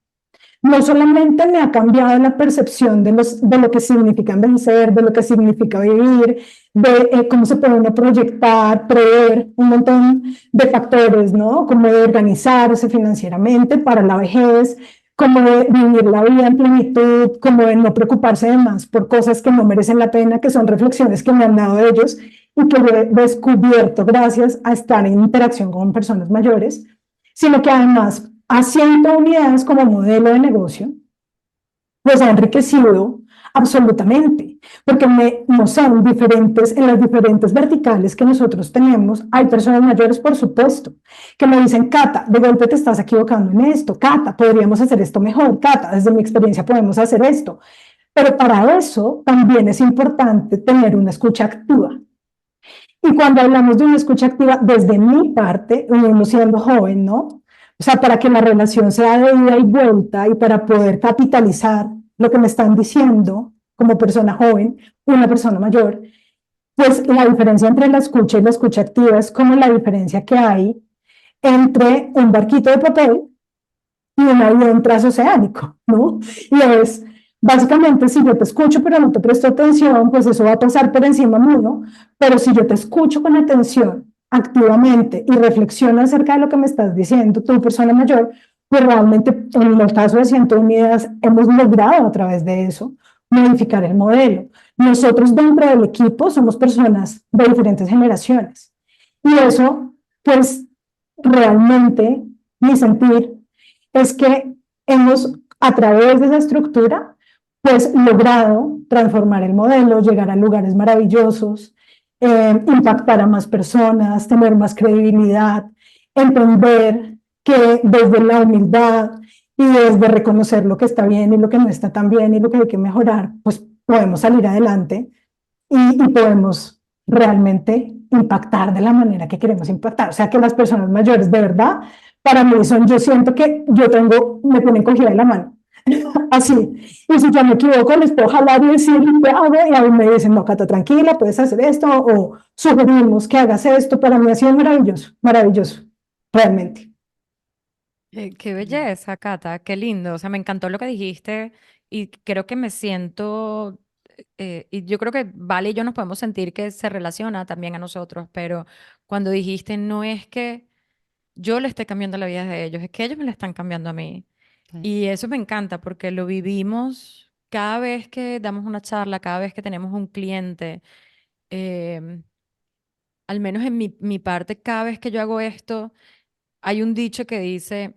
no solamente me ha cambiado la percepción de lo que significa envejecer, de lo que significa vivir, de cómo se puede uno proyectar, prever un montón de factores, ¿no? Como de organizarse financieramente para la vejez, como de vivir la vida en plenitud, como de no preocuparse de más por cosas que no merecen la pena, que son reflexiones que me han dado ellos y que yo he descubierto gracias a estar en interacción con personas mayores, sino que además haciendo unidades como modelo de negocio, pues ha enriquecido absolutamente, porque no sé, en las diferentes verticales que nosotros tenemos, hay personas mayores, por supuesto, que me dicen, Cata, de golpe te estás equivocando en esto, Cata, podríamos hacer esto mejor, Cata, desde mi experiencia podemos hacer esto, pero para eso también es importante tener una escucha activa. Y cuando hablamos de una escucha activa, desde mi parte, uno siendo joven, ¿no? O sea, para que la relación sea de ida y vuelta y para poder capitalizar lo que me están diciendo como persona joven, una persona mayor, pues la diferencia entre la escucha y la escucha activa es como la diferencia que hay entre un barquito de papel y un avión transoceánico, ¿no? Y es, básicamente, si yo te escucho pero no te presto atención, pues eso va a pasar por encima mío, pero si yo te escucho con atención, activamente, y reflexiono acerca de lo que me estás diciendo, tu persona mayor, pues realmente, en el caso de 101 Ideas, hemos logrado a través de eso modificar el modelo. Nosotros dentro del equipo somos personas de diferentes generaciones, y eso, pues, realmente, mi sentir es que hemos, a través de esa estructura, pues logrado transformar el modelo, llegar a lugares maravillosos, impactar a más personas, tener más credibilidad, entender que desde la humildad y desde reconocer lo que está bien y lo que no está tan bien y lo que hay que mejorar, pues podemos salir adelante y podemos realmente impactar de la manera que queremos impactar. O sea, que las personas mayores, de verdad, para mí son, yo siento que me ponen cogida de la mano, así. Y si yo me equivoco, les puedo jalar y decir, ¿qué hago? Y a mí me dicen, no, Cata, tranquila, puedes hacer esto, o sugerimos que hagas esto. Para mí ha sido maravilloso, maravilloso, realmente. Qué belleza, Cata, qué lindo. O sea, me encantó lo que dijiste y creo que me siento, y yo creo que Vale y yo nos podemos sentir que se relaciona también a nosotros, pero cuando dijiste no es que yo le esté cambiando la vida de ellos, es que ellos me la están cambiando a mí. Sí. Y eso me encanta porque lo vivimos cada vez que damos una charla, cada vez que tenemos un cliente. em, Al menos en mi parte, cada vez que yo hago esto, hay un dicho que dice,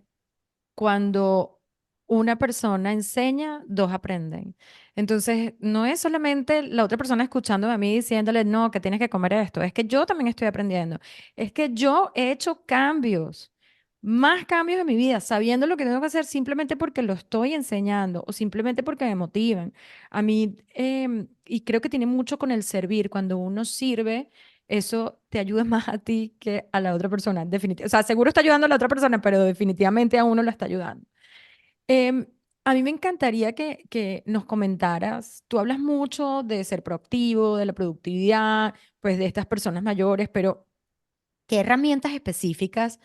cuando una persona enseña, dos aprenden. Entonces, no es solamente la otra persona escuchándome a mí diciéndole, no, que tienes que comer esto, es que yo también estoy aprendiendo. Es que yo he hecho cambios, más cambios en mi vida, sabiendo lo que tengo que hacer simplemente porque lo estoy enseñando o simplemente porque me motivan. A mí, y creo que tiene mucho con el servir, cuando uno sirve. Eso te ayuda más a ti que a la otra persona, definitivamente. O sea, seguro está ayudando a la otra persona, pero definitivamente a uno lo está ayudando. Em, a mí me encantaría que nos comentaras, tú hablas mucho de ser proactivo, de la productividad, pues de estas personas mayores, pero ¿qué herramientas específicas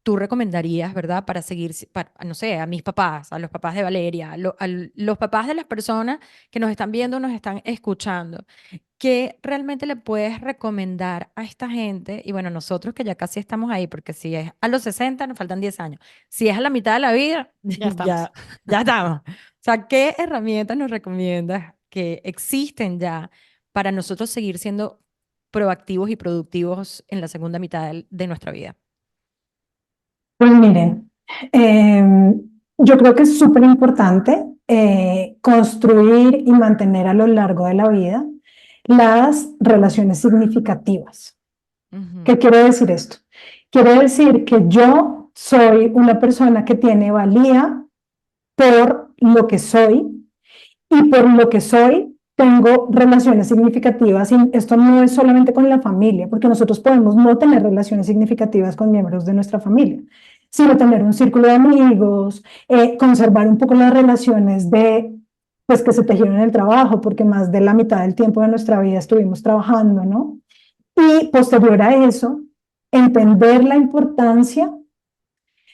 tú recomendarías, verdad, para seguir, no sé, a mis papás, a los papás de Valeria, los papás de las personas que nos están viendo, nos están escuchando? ¿Qué realmente le puedes recomendar a esta gente? Y bueno, nosotros que ya casi estamos ahí, porque si es a los 60 nos faltan 10 años. Si es a la mitad de la vida, Ya estamos. ya estamos. O sea, ¿qué herramientas nos recomiendas que existen ya para nosotros seguir siendo proactivos y productivos en la segunda mitad de nuestra vida? Pues miren, yo creo que es súper importante construir y mantener a lo largo de la vida las relaciones significativas. Ujú. ¿Qué quiere decir esto? Quiere decir que yo soy una persona que tiene valía por lo que soy y por lo que soy tengo relaciones significativas y esto no es solamente con la familia, porque nosotros podemos no tener relaciones significativas con miembros de nuestra familia, sino tener un círculo de amigos, conservar un poco las relaciones pues que se tejieron en el trabajo, porque más de la mitad del tiempo de nuestra vida estuvimos trabajando, ¿no? Y posterior a eso, entender la importancia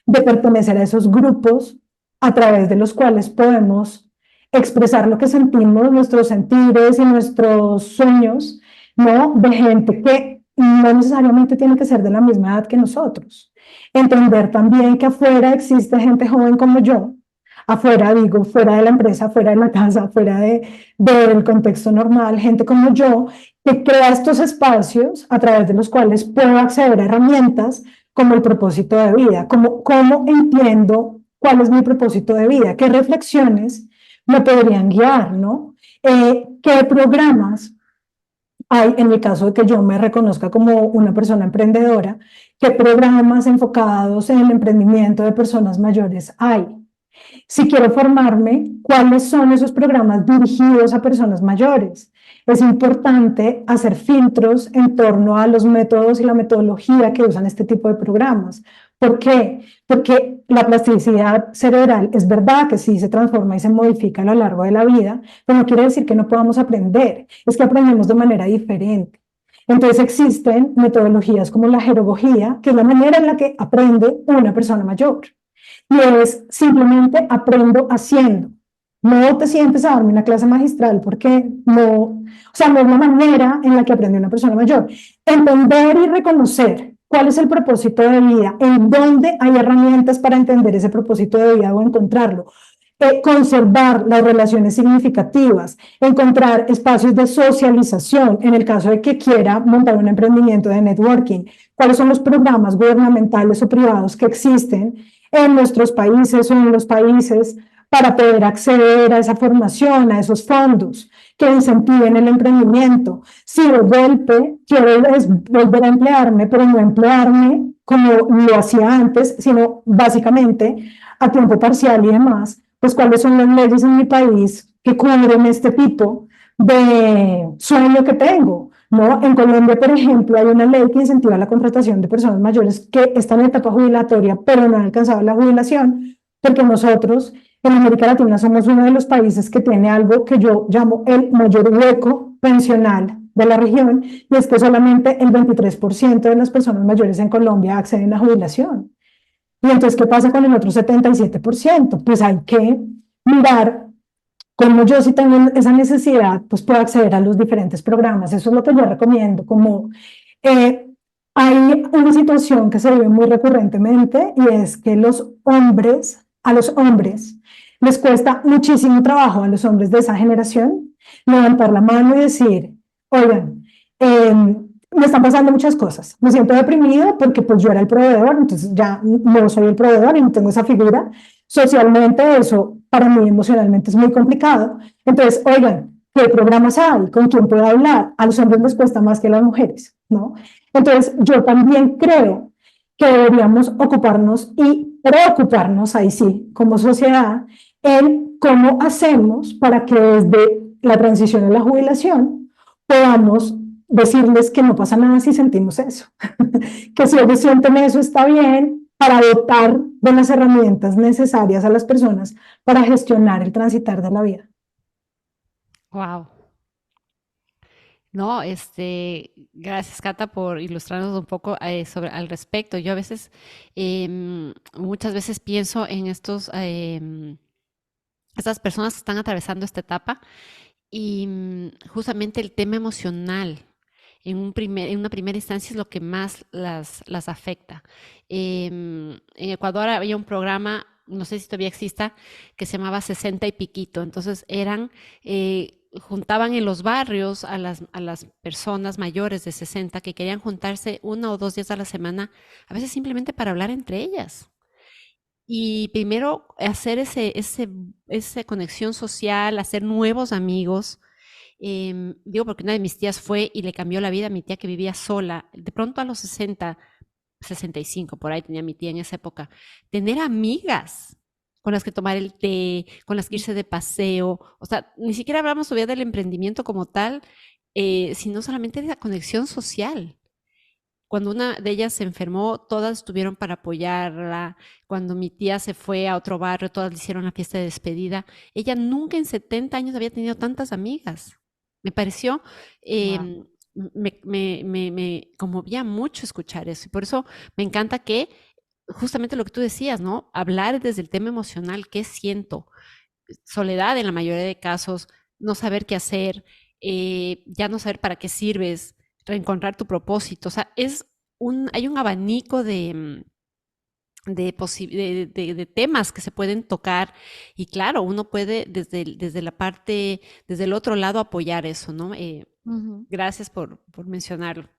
de pertenecer a esos grupos a través de los cuales podemos expresar lo que sentimos, nuestros sentires y nuestros sueños, ¿no? De gente que no necesariamente tiene que ser de la misma edad que nosotros. Entender también que afuera existe gente joven como yo, afuera, digo, fuera de la empresa, fuera de la casa, fuera del contexto normal, gente como yo, que crea estos espacios a través de los cuales puedo acceder a herramientas como el propósito de vida, como cómo entiendo cuál es mi propósito de vida, qué reflexiones me podrían guiar, ¿no? ¿Qué programas hay, en el caso de que yo me reconozca como una persona emprendedora, qué programas enfocados en el emprendimiento de personas mayores hay? Si quiero formarme, ¿cuáles son esos programas dirigidos a personas mayores? Es importante hacer filtros en torno a los métodos y la metodología que usan este tipo de programas. ¿Por qué? Porque la plasticidad cerebral es verdad que sí se transforma y se modifica a lo largo de la vida, pero no quiere decir que no podamos aprender, es que aprendemos de manera diferente. Entonces existen metodologías como la jerogogía, que es la manera en la que aprende una persona mayor. Y es simplemente aprendo haciendo. No te sientes a darme una clase magistral porque no, o sea, no es la manera en la que aprende una persona mayor. Entender y reconocer cuál es el propósito de vida, en dónde hay herramientas para entender ese propósito de vida o encontrarlo. Conservar las relaciones significativas, encontrar espacios de socialización en el caso de que quiera montar un emprendimiento de networking, cuáles son los programas gubernamentales o privados que existen en nuestros países o en los países para poder acceder a esa formación, a esos fondos que incentiven el emprendimiento. Si de golpe quiero volver a emplearme, pero no emplearme como lo hacía antes, sino básicamente a tiempo parcial y demás, pues cuáles son las leyes en mi país que cubren este tipo de sueño que tengo. ¿No? En Colombia, por ejemplo, hay una ley que incentiva la contratación de personas mayores que están en etapa jubilatoria, pero no han alcanzado la jubilación, porque nosotros en América Latina somos uno de los países que tiene algo que yo llamo el mayor hueco pensional de la región, y es que solamente el 23% de las personas mayores en Colombia acceden a jubilación. Y entonces, ¿qué pasa con el otro 77%? Pues hay que mirar como yo sí tengo esa necesidad, pues puedo acceder a los diferentes programas. Eso es lo que yo recomiendo, como eh, hay una situación que se ve muy recurrentemente y es que a los hombres les cuesta muchísimo trabajo, a los hombres de esa generación, levantar la mano y decir, oigan, me están pasando muchas cosas, me siento deprimido porque pues yo era el proveedor, entonces ya no soy el proveedor y no tengo esa figura. Socialmente eso para mí emocionalmente es muy complicado. Entonces, oigan, ¿qué programas hay? ¿Con quién puedo hablar? A los hombres les cuesta más que a las mujeres, ¿no? Entonces, yo también creo que deberíamos ocuparnos y preocuparnos, ahí sí, como sociedad, en cómo hacemos para que desde la transición a la jubilación podamos decirles que no pasa nada si sentimos eso, que si ellos sienten eso está bien, para dotar de las herramientas necesarias a las personas para gestionar el transitar de la vida. Wow. No, gracias, Cata, por ilustrarnos un poco sobre al respecto. Yo a veces, muchas veces pienso en estas personas que están atravesando esta etapa y justamente el tema emocional en una primera instancia es lo que más las afecta. En Ecuador había un programa, no sé si todavía exista, que se llamaba 60 y piquito. Entonces juntaban en los barrios a las personas mayores de 60 que querían juntarse 1 o 2 días a la semana, a veces simplemente para hablar entre ellas. Y primero hacer esa conexión social, hacer nuevos amigos. Digo, porque una de mis tías fue y le cambió la vida a mi tía que vivía sola. De pronto a los 65, por ahí tenía mi tía en esa época. Tener amigas con las que tomar el té, con las que irse de paseo. O sea, ni siquiera hablamos todavía del emprendimiento como tal, sino solamente de la conexión social. Cuando una de ellas se enfermó, todas estuvieron para apoyarla. Cuando mi tía se fue a otro barrio, todas le hicieron la fiesta de despedida. Ella nunca en 70 años había tenido tantas amigas. Me pareció, Wow. me conmovía mucho escuchar eso. Y por eso me encanta que justamente lo que tú decías, ¿no? Hablar desde el tema emocional, ¿qué siento? Soledad en la mayoría de casos, no saber qué hacer, ya no saber para qué sirves, reencontrar tu propósito. O sea, hay un abanico de temas que se pueden tocar y claro, uno puede desde la parte, desde el otro lado apoyar eso, ¿no? Ujú. Gracias por mencionarlo.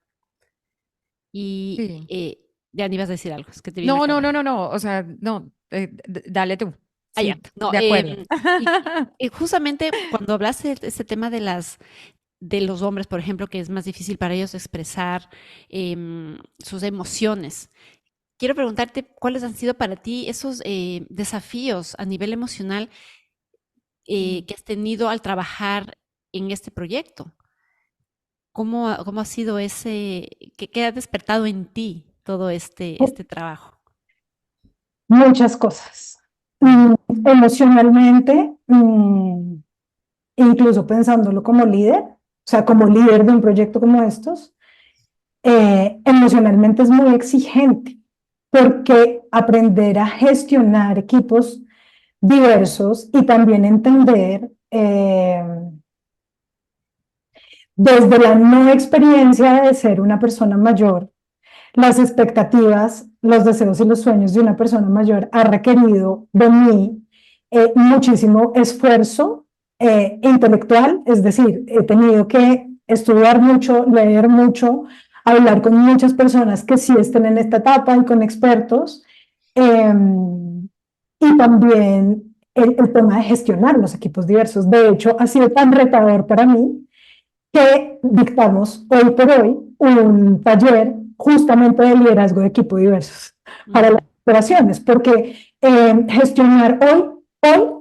Y Sí. ya ni ibas a decir algo, es que te vi en la No, no, cámara. no, no, no. O sea, no. Dale tú. Ah, ya. Sí, No, de acuerdo. y justamente cuando hablaste de este tema de los hombres, por ejemplo, que es más difícil para ellos expresar sus emociones, quiero preguntarte cuáles han sido para ti esos desafíos a nivel emocional Mm. que has tenido al trabajar en este proyecto. ¿Cómo ha sido qué ha despertado en ti todo este trabajo? Muchas cosas. Mm. Emocionalmente, incluso pensándolo como líder, o sea, como líder de un proyecto como estos, emocionalmente es muy exigente, porque aprender a gestionar equipos diversos y también entender desde la no experiencia de ser una persona mayor, las expectativas, los deseos y los sueños de una persona mayor ha requerido de mí muchísimo esfuerzo intelectual, es decir, he tenido que estudiar mucho, leer mucho, hablar con muchas personas que sí estén en esta etapa y con expertos, eh, y también el tema de gestionar los equipos diversos. De hecho, ha sido tan retador para mí que dictamos hoy por hoy un taller justamente de liderazgo de equipos diversos para las Ujú, operaciones, porque gestionar hoy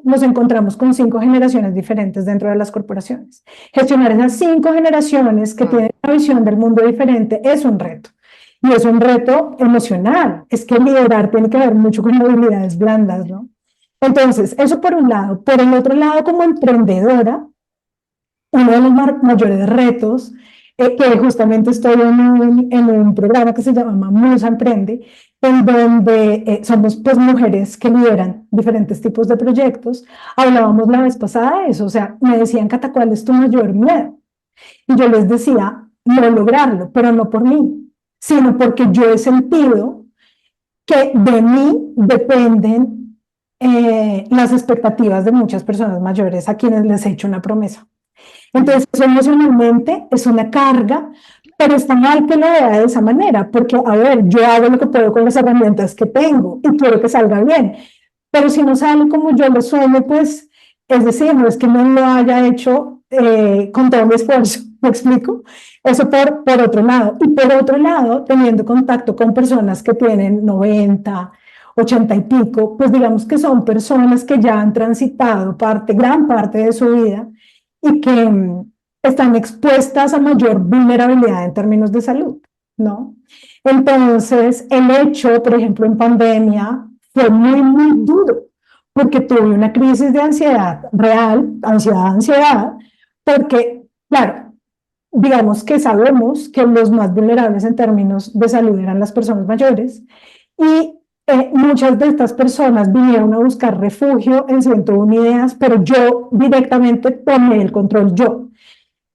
nos encontramos con 5 generaciones diferentes dentro de las corporaciones. Gestionar esas 5 generaciones que Wow. tienen una visión del mundo diferente es un reto. Y es un reto emocional. Es que liderar tiene que ver mucho con habilidades blandas, ¿no? Entonces, eso por un lado. Por el otro lado, como emprendedora, uno de los mayores retos, que justamente estoy en un programa que se llama Mamusa Emprende, en donde somos pues mujeres que lideran diferentes tipos de proyectos. Hablábamos la vez pasada de eso, o sea, me decían, Cata, ¿cuál es tu mayor miedo? Y yo les decía, no lograrlo, pero no por mí, sino porque yo he sentido que de mí dependen las expectativas de muchas personas mayores a quienes les he hecho una promesa. mm, Entonces, eso emocionalmente es una carga, pero está mal que lo vea de esa manera, porque, a ver, yo hago lo que puedo con las herramientas que tengo y quiero que salga bien, pero si no sale como yo lo sueño, pues, es decir, no es que no lo haya hecho con todo mi esfuerzo, ¿me explico? Eso por otro lado. Y por otro lado, teniendo contacto con personas que tienen 90, 80 y pico, pues digamos que son personas que ya han transitado gran parte de su vida y que están expuestas a mayor vulnerabilidad en términos de salud, ¿no? Entonces, el hecho, por ejemplo, en pandemia, fue muy, muy duro, porque tuve una crisis de ansiedad real, ansiedad, porque, claro, digamos que sabemos que los más vulnerables en términos de salud eran las personas mayores y muchas de estas personas vinieron a buscar refugio en 101 ideas, pero yo directamente tomé el control yo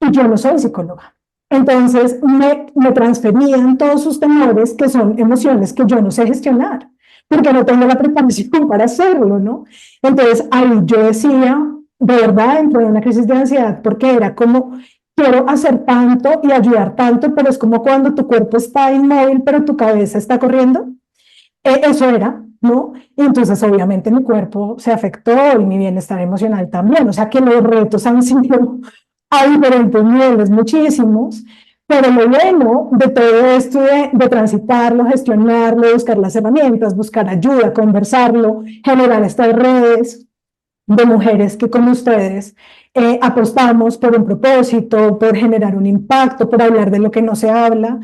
y yo no soy psicóloga. Entonces me transferían todos sus temores, que son emociones que yo no sé gestionar, porque no tengo la preparación para hacerlo, ¿no? Entonces ahí yo decía, de verdad, entré en una crisis de ansiedad, porque era como, quiero hacer tanto y ayudar tanto, pero es como cuando tu cuerpo está inmóvil, pero tu cabeza está corriendo. Eso era, ¿no? Y entonces obviamente mi cuerpo se afectó y mi bienestar emocional también, o sea que los retos han sido a diferentes niveles, muchísimos, pero lo bueno de todo esto de transitarlo, gestionarlo, buscar las herramientas, buscar ayuda, conversarlo, generar estas redes de mujeres que como ustedes apostamos por un propósito, por generar un impacto, por hablar de lo que no se habla,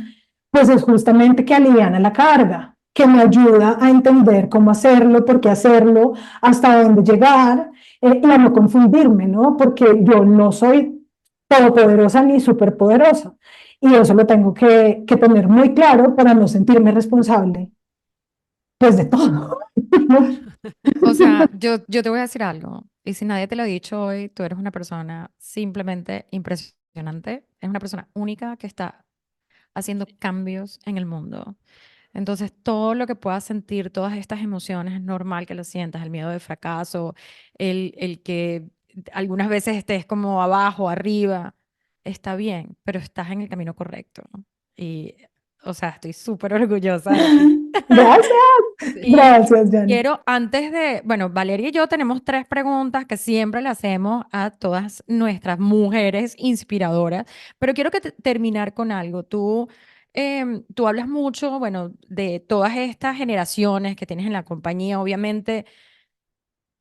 pues es justamente que aliviana la carga, que me ayuda a entender cómo hacerlo, por qué hacerlo, hasta dónde llegar, y a no confundirme, ¿no? Porque yo no soy todopoderosa ni superpoderosa. Y eso lo tengo que tener muy claro para no sentirme responsable, pues de todo. ¿No? O sea, yo te voy a decir algo, y si nadie te lo ha dicho hoy, tú eres una persona simplemente impresionante, es una persona única que está haciendo cambios en el mundo. Entonces, todo lo que puedas sentir, todas estas emociones, es normal que lo sientas, el miedo de fracaso, el que algunas veces estés como abajo, arriba, está bien, pero estás en el camino correcto, ¿no? Y, o sea, estoy súper orgullosa de ti. Gracias, Y gracias, Jenny. quiero, antes de, bueno, Valeria y yo tenemos tres preguntas que siempre le hacemos a todas nuestras mujeres inspiradoras, pero quiero que terminar con algo. Tú hablas mucho, bueno, de todas estas generaciones que tienes en la compañía, obviamente.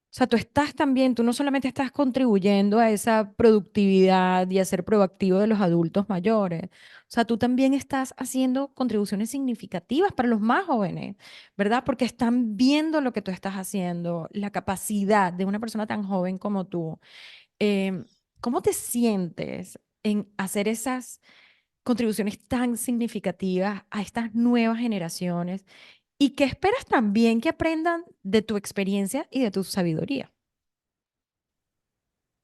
O sea, tú estás también, tú no solamente estás contribuyendo a esa productividad y a ser proactivo de los adultos mayores, o sea, tú también estás haciendo contribuciones significativas para los más jóvenes, ¿verdad? Porque están viendo lo que tú estás haciendo, la capacidad de una persona tan joven como tú. Em, ¿Cómo te sientes en hacer esas contribuciones tan significativas a estas nuevas generaciones? ¿Y qué esperas también que aprendan de tu experiencia y de tu sabiduría?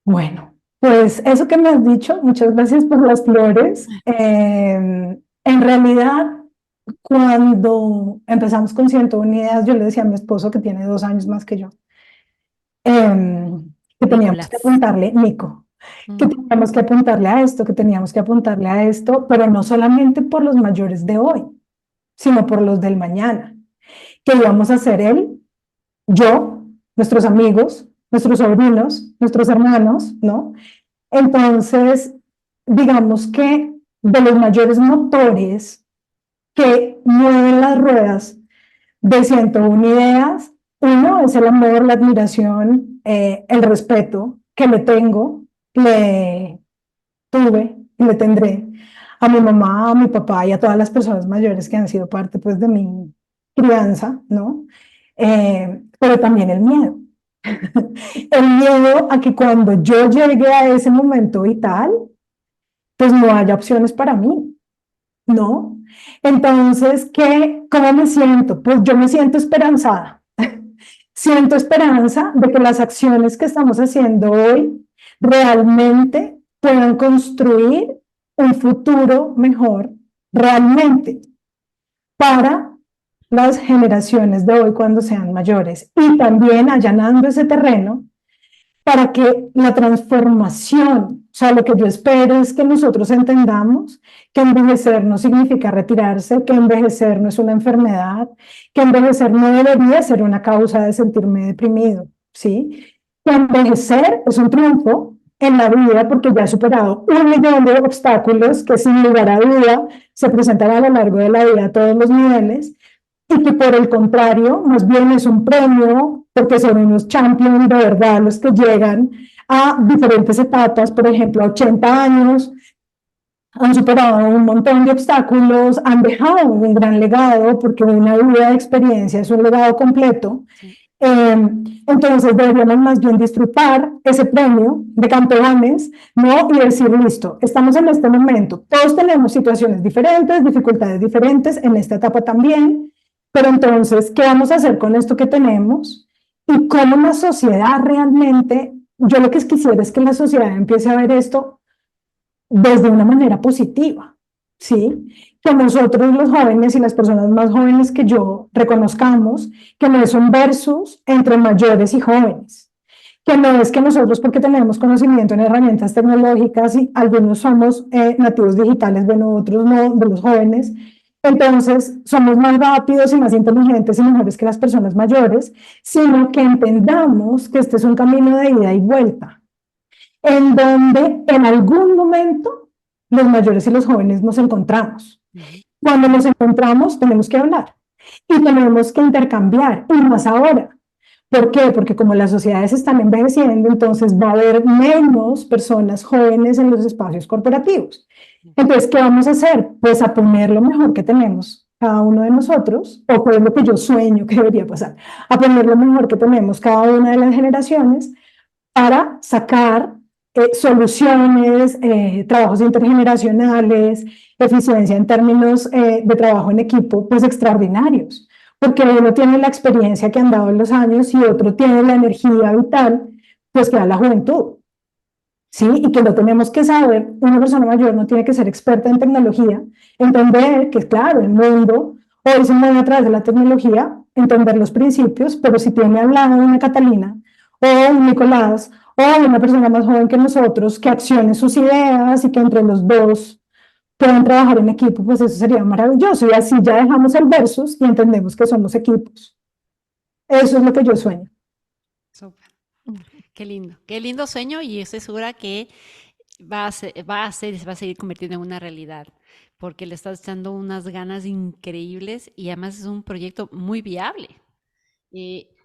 Bueno, pues eso que me has dicho, muchas gracias por las flores. En realidad, cuando empezamos con 101 ideas, yo le decía a mi esposo, que tiene 2 años más que yo, que teníamos que Nicolás. apuntarle, Nico, que Ujú. teníamos que apuntarle a esto, que teníamos que apuntarle a esto, pero no solamente por los mayores de hoy, sino por los del mañana, que íbamos a ser él, yo, nuestros amigos, nuestros sobrinos, nuestros hermanos, ¿no? Entonces, digamos que de los mayores motores que mueven las ruedas de 101 ideas, uno es el amor, la admiración, el respeto que le tengo, le tuve y le tendré a mi mamá, a mi papá y a todas las personas mayores que han sido parte pues de mi crianza, ¿no? Pero también el miedo. El miedo a que cuando yo llegue a ese momento vital, pues no haya opciones para mí, ¿no? Entonces, ¿cómo me siento? Pues yo me siento esperanzada. Siento esperanza de que las acciones que estamos haciendo hoy realmente puedan construir un futuro mejor, realmente, para las generaciones de hoy cuando sean mayores. Y también allanando ese terreno para que la transformación, o sea, lo que yo espero es que nosotros entendamos que envejecer no significa retirarse, que envejecer no es una enfermedad, que envejecer no debería ser una causa de sentirme deprimido, ¿sí? Que envejecer es un triunfo en la vida porque ya he superado 1 millón de obstáculos que sin lugar a duda se presentan a lo largo de la vida a todos los niveles y que por el contrario, más bien es un premio porque son unos champions de verdad los que llegan a diferentes etapas, por ejemplo, a 80 años, han superado un montón de obstáculos, han dejado un gran legado porque una vida de experiencia es un legado completo. Sí. Entonces deberíamos más bien disfrutar ese premio de campeones, ¿no? Y decir, listo, estamos en este momento, todos tenemos situaciones diferentes, dificultades diferentes, en esta etapa también, pero entonces, ¿qué vamos a hacer con esto que tenemos? Y cómo la sociedad realmente, yo lo que quisiera es que la sociedad empiece a ver esto desde una manera positiva, ¿sí? Que nosotros los jóvenes y las personas más jóvenes que yo reconozcamos que no es un versus entre mayores y jóvenes, que no es que nosotros porque tenemos conocimiento en herramientas tecnológicas y algunos somos nativos digitales, bueno, otros no, de los jóvenes, entonces somos más rápidos y más inteligentes y mejores que las personas mayores, sino que entendamos que este es un camino de ida y vuelta en donde en algún momento los mayores y los jóvenes nos encontramos. Ujú. Cuando nos encontramos tenemos que hablar y tenemos que intercambiar, y más ahora. ¿Por qué? Porque como las sociedades están envejeciendo, entonces va a haber menos personas jóvenes en los espacios corporativos. Entonces, ¿qué vamos a hacer? Pues a poner lo mejor que tenemos cada uno de nosotros, o qué es lo que yo sueño que debería pasar, a poner lo mejor que tenemos cada una de las generaciones para sacar soluciones, trabajos intergeneracionales, eficiencia en términos de trabajo en equipo, pues extraordinarios, porque uno tiene la experiencia que han dado en los años y otro tiene la energía vital, pues que da la juventud, ¿sí? Y que lo tenemos que saber, una persona mayor no tiene que ser experta en tecnología, entender que, claro, el mundo Hoy se mueve a través de la tecnología, entender los principios, pero si tiene al lado una Catalina o un Nicolás o una persona más joven que nosotros que accione sus ideas y que entre los dos puedan trabajar en equipo, pues eso sería maravilloso. Y así ya dejamos el versus y entendemos que somos equipos. Eso es lo que yo sueño. Súper. Qué lindo sueño y estoy segura que va a ser y se va a seguir convirtiendo en una realidad, porque le estás echando unas ganas increíbles y además es un proyecto muy viable.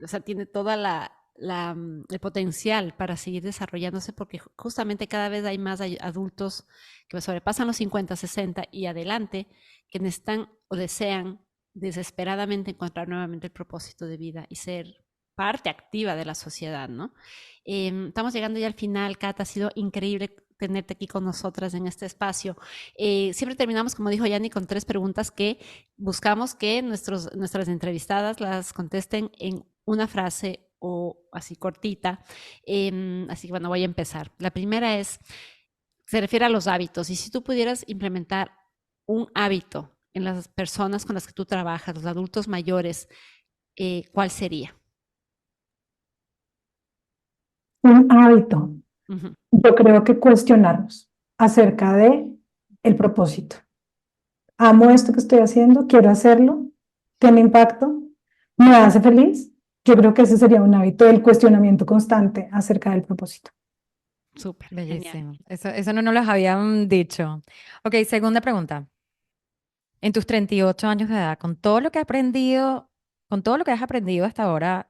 O sea, tiene toda el potencial para seguir desarrollándose porque justamente cada vez hay más adultos que sobrepasan los 50, 60 y adelante que necesitan o desean desesperadamente encontrar nuevamente el propósito de vida y ser parte activa de la sociedad, ¿no? Estamos llegando ya al final, Kat, ha sido increíble tenerte aquí con nosotras en este espacio. Siempre terminamos, como dijo Yanni, con 3 preguntas que buscamos que nuestras entrevistadas las contesten en una frase o así cortita. Así que bueno, voy a empezar. La primera se refiere a los hábitos y si tú pudieras implementar un hábito en las personas con las que tú trabajas, los adultos mayores, ¿cuál sería? Un hábito. Ujú. Yo creo que cuestionarnos acerca de el propósito. Amo esto que estoy haciendo, quiero hacerlo, tiene impacto, me hace feliz. Yo creo que ese sería un hábito del cuestionamiento constante acerca del propósito. Súper, genial. Bellísimo. Eso no nos lo habían dicho. Ok, segunda pregunta. En tus 38 años de edad, con todo lo que has aprendido, con todo lo que has aprendido hasta ahora,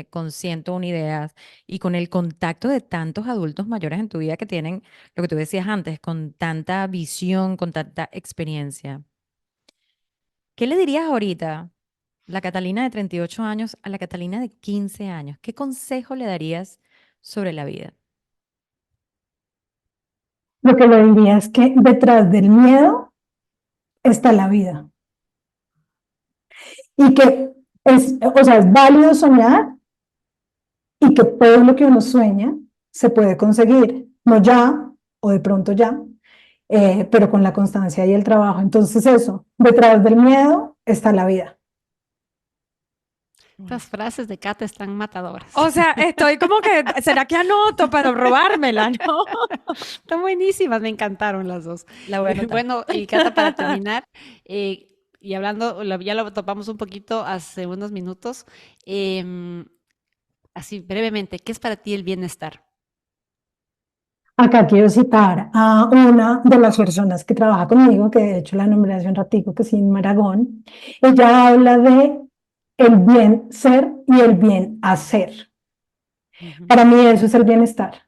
con 101 ideas y con el contacto de tantos adultos mayores en tu vida que tienen, lo que tú decías antes, con tanta visión, con tanta experiencia, ¿qué le dirías ahorita, la Catalina de 38 años a la Catalina de 15 años? ¿Qué consejo le darías sobre la vida? Lo que le diría es que detrás del miedo está la vida y que o sea, es válido soñar y que todo lo que uno sueña se puede conseguir, no ya o de pronto ya, pero con la constancia y el trabajo. Entonces eso, detrás del miedo está la vida. Estas frases de Kat están matadoras. O sea, estoy como que, ¿será que anoto para robármela, no? Están buenísimas, me encantaron las dos. La voy a anotar. Bueno, y Cata, para terminar, y hablando, ya lo topamos un poquito hace unos minutos, así brevemente, ¿qué es para ti el bienestar? Acá quiero citar a una de las personas que trabaja conmigo, que de hecho la nombré hace un ratico, que es Inma Aragón. Ella habla de el bien ser y el bien hacer. Ujú. Para mí eso es el bienestar.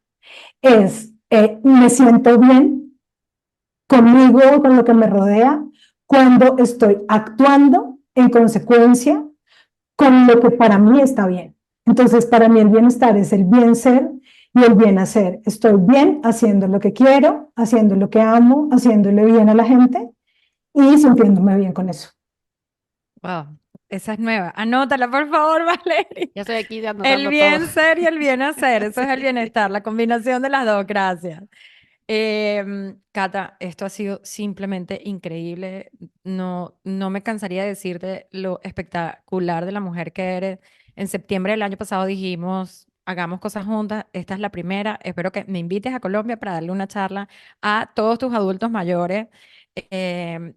Me siento bien conmigo, con lo que me rodea, cuando estoy actuando en consecuencia con lo que para mí está bien. Entonces, para mí el bienestar es el bien ser y el bien hacer. Estoy bien haciendo lo que quiero, haciendo lo que amo, haciéndole bien a la gente y sintiéndome bien con eso. Wow, esa es nueva. Anótala, por favor, Valeria. Ya estoy aquí El anotando bien todo. ser y el bien hacer, eso es el bienestar, la combinación de las dos, gracias. Cata, esto ha sido simplemente increíble. No me cansaría de decirte lo espectacular de la mujer que eres. En septiembre del año pasado dijimos, hagamos cosas juntas. Esta es la primera. Espero que me invites a Colombia para darle una charla a todos tus adultos mayores.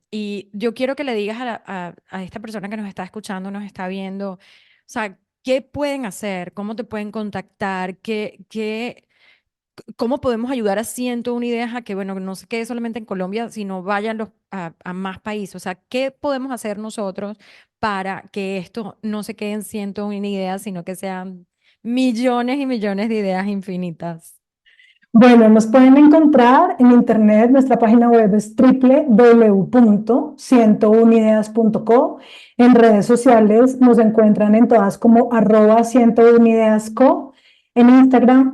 Y yo quiero que le digas a esta persona que nos está escuchando, nos está viendo, o sea, ¿qué pueden hacer? ¿Cómo te pueden contactar? ¿Cómo podemos ayudar a 101 ideas a que, bueno, no se quede solamente en Colombia, sino vayan a más países? O sea, ¿qué podemos hacer nosotros para que esto no se quede en 101 ideas, sino que sean millones y millones de ideas infinitas? Bueno, nos pueden encontrar en internet, nuestra página web es www.101ideas.co. En redes sociales nos encuentran en todas como @101ideasco. En Instagram,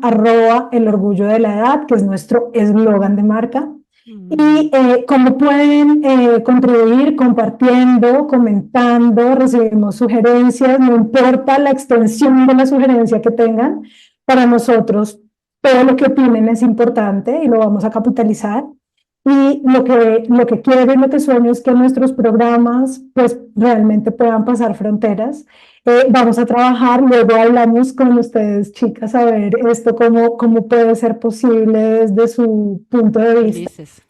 @el orgullo de la edad, que es nuestro eslogan de marca. Y cómo pueden contribuir compartiendo, comentando, recibimos sugerencias, no importa la extensión de la sugerencia que tengan, para nosotros todo lo que opinen es importante y lo vamos a capitalizar. Y lo que quiero y lo que sueño es que nuestros programas pues realmente puedan pasar fronteras. Vamos a trabajar, luego hablamos con ustedes, chicas, a ver esto cómo puede ser posible desde su punto de vista. Felices,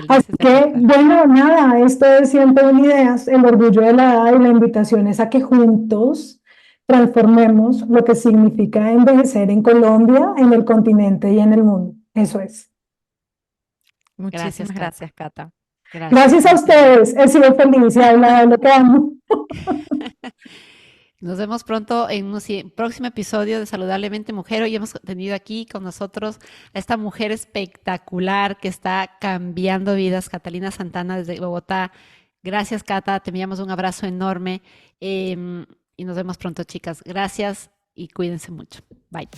Así felices de que, contar. bueno, nada, esto es 101 ideas, el orgullo de la edad y la invitación es a que juntos transformemos lo que significa envejecer en Colombia, en el continente y en el mundo. Eso es. Gracias, Muchísimas Cata. gracias, Cata. Gracias, Gracias a gracias. ustedes, he sido feliz y he hablado de lo que amo. Nos vemos pronto en un próximo episodio de Saludablemente Mujer. Hoy hemos tenido aquí con nosotros a esta mujer espectacular que está cambiando vidas, Catalina Santana desde Bogotá. Gracias, Cata. Te enviamos un abrazo enorme y nos vemos pronto, chicas. Gracias y cuídense mucho. Bye.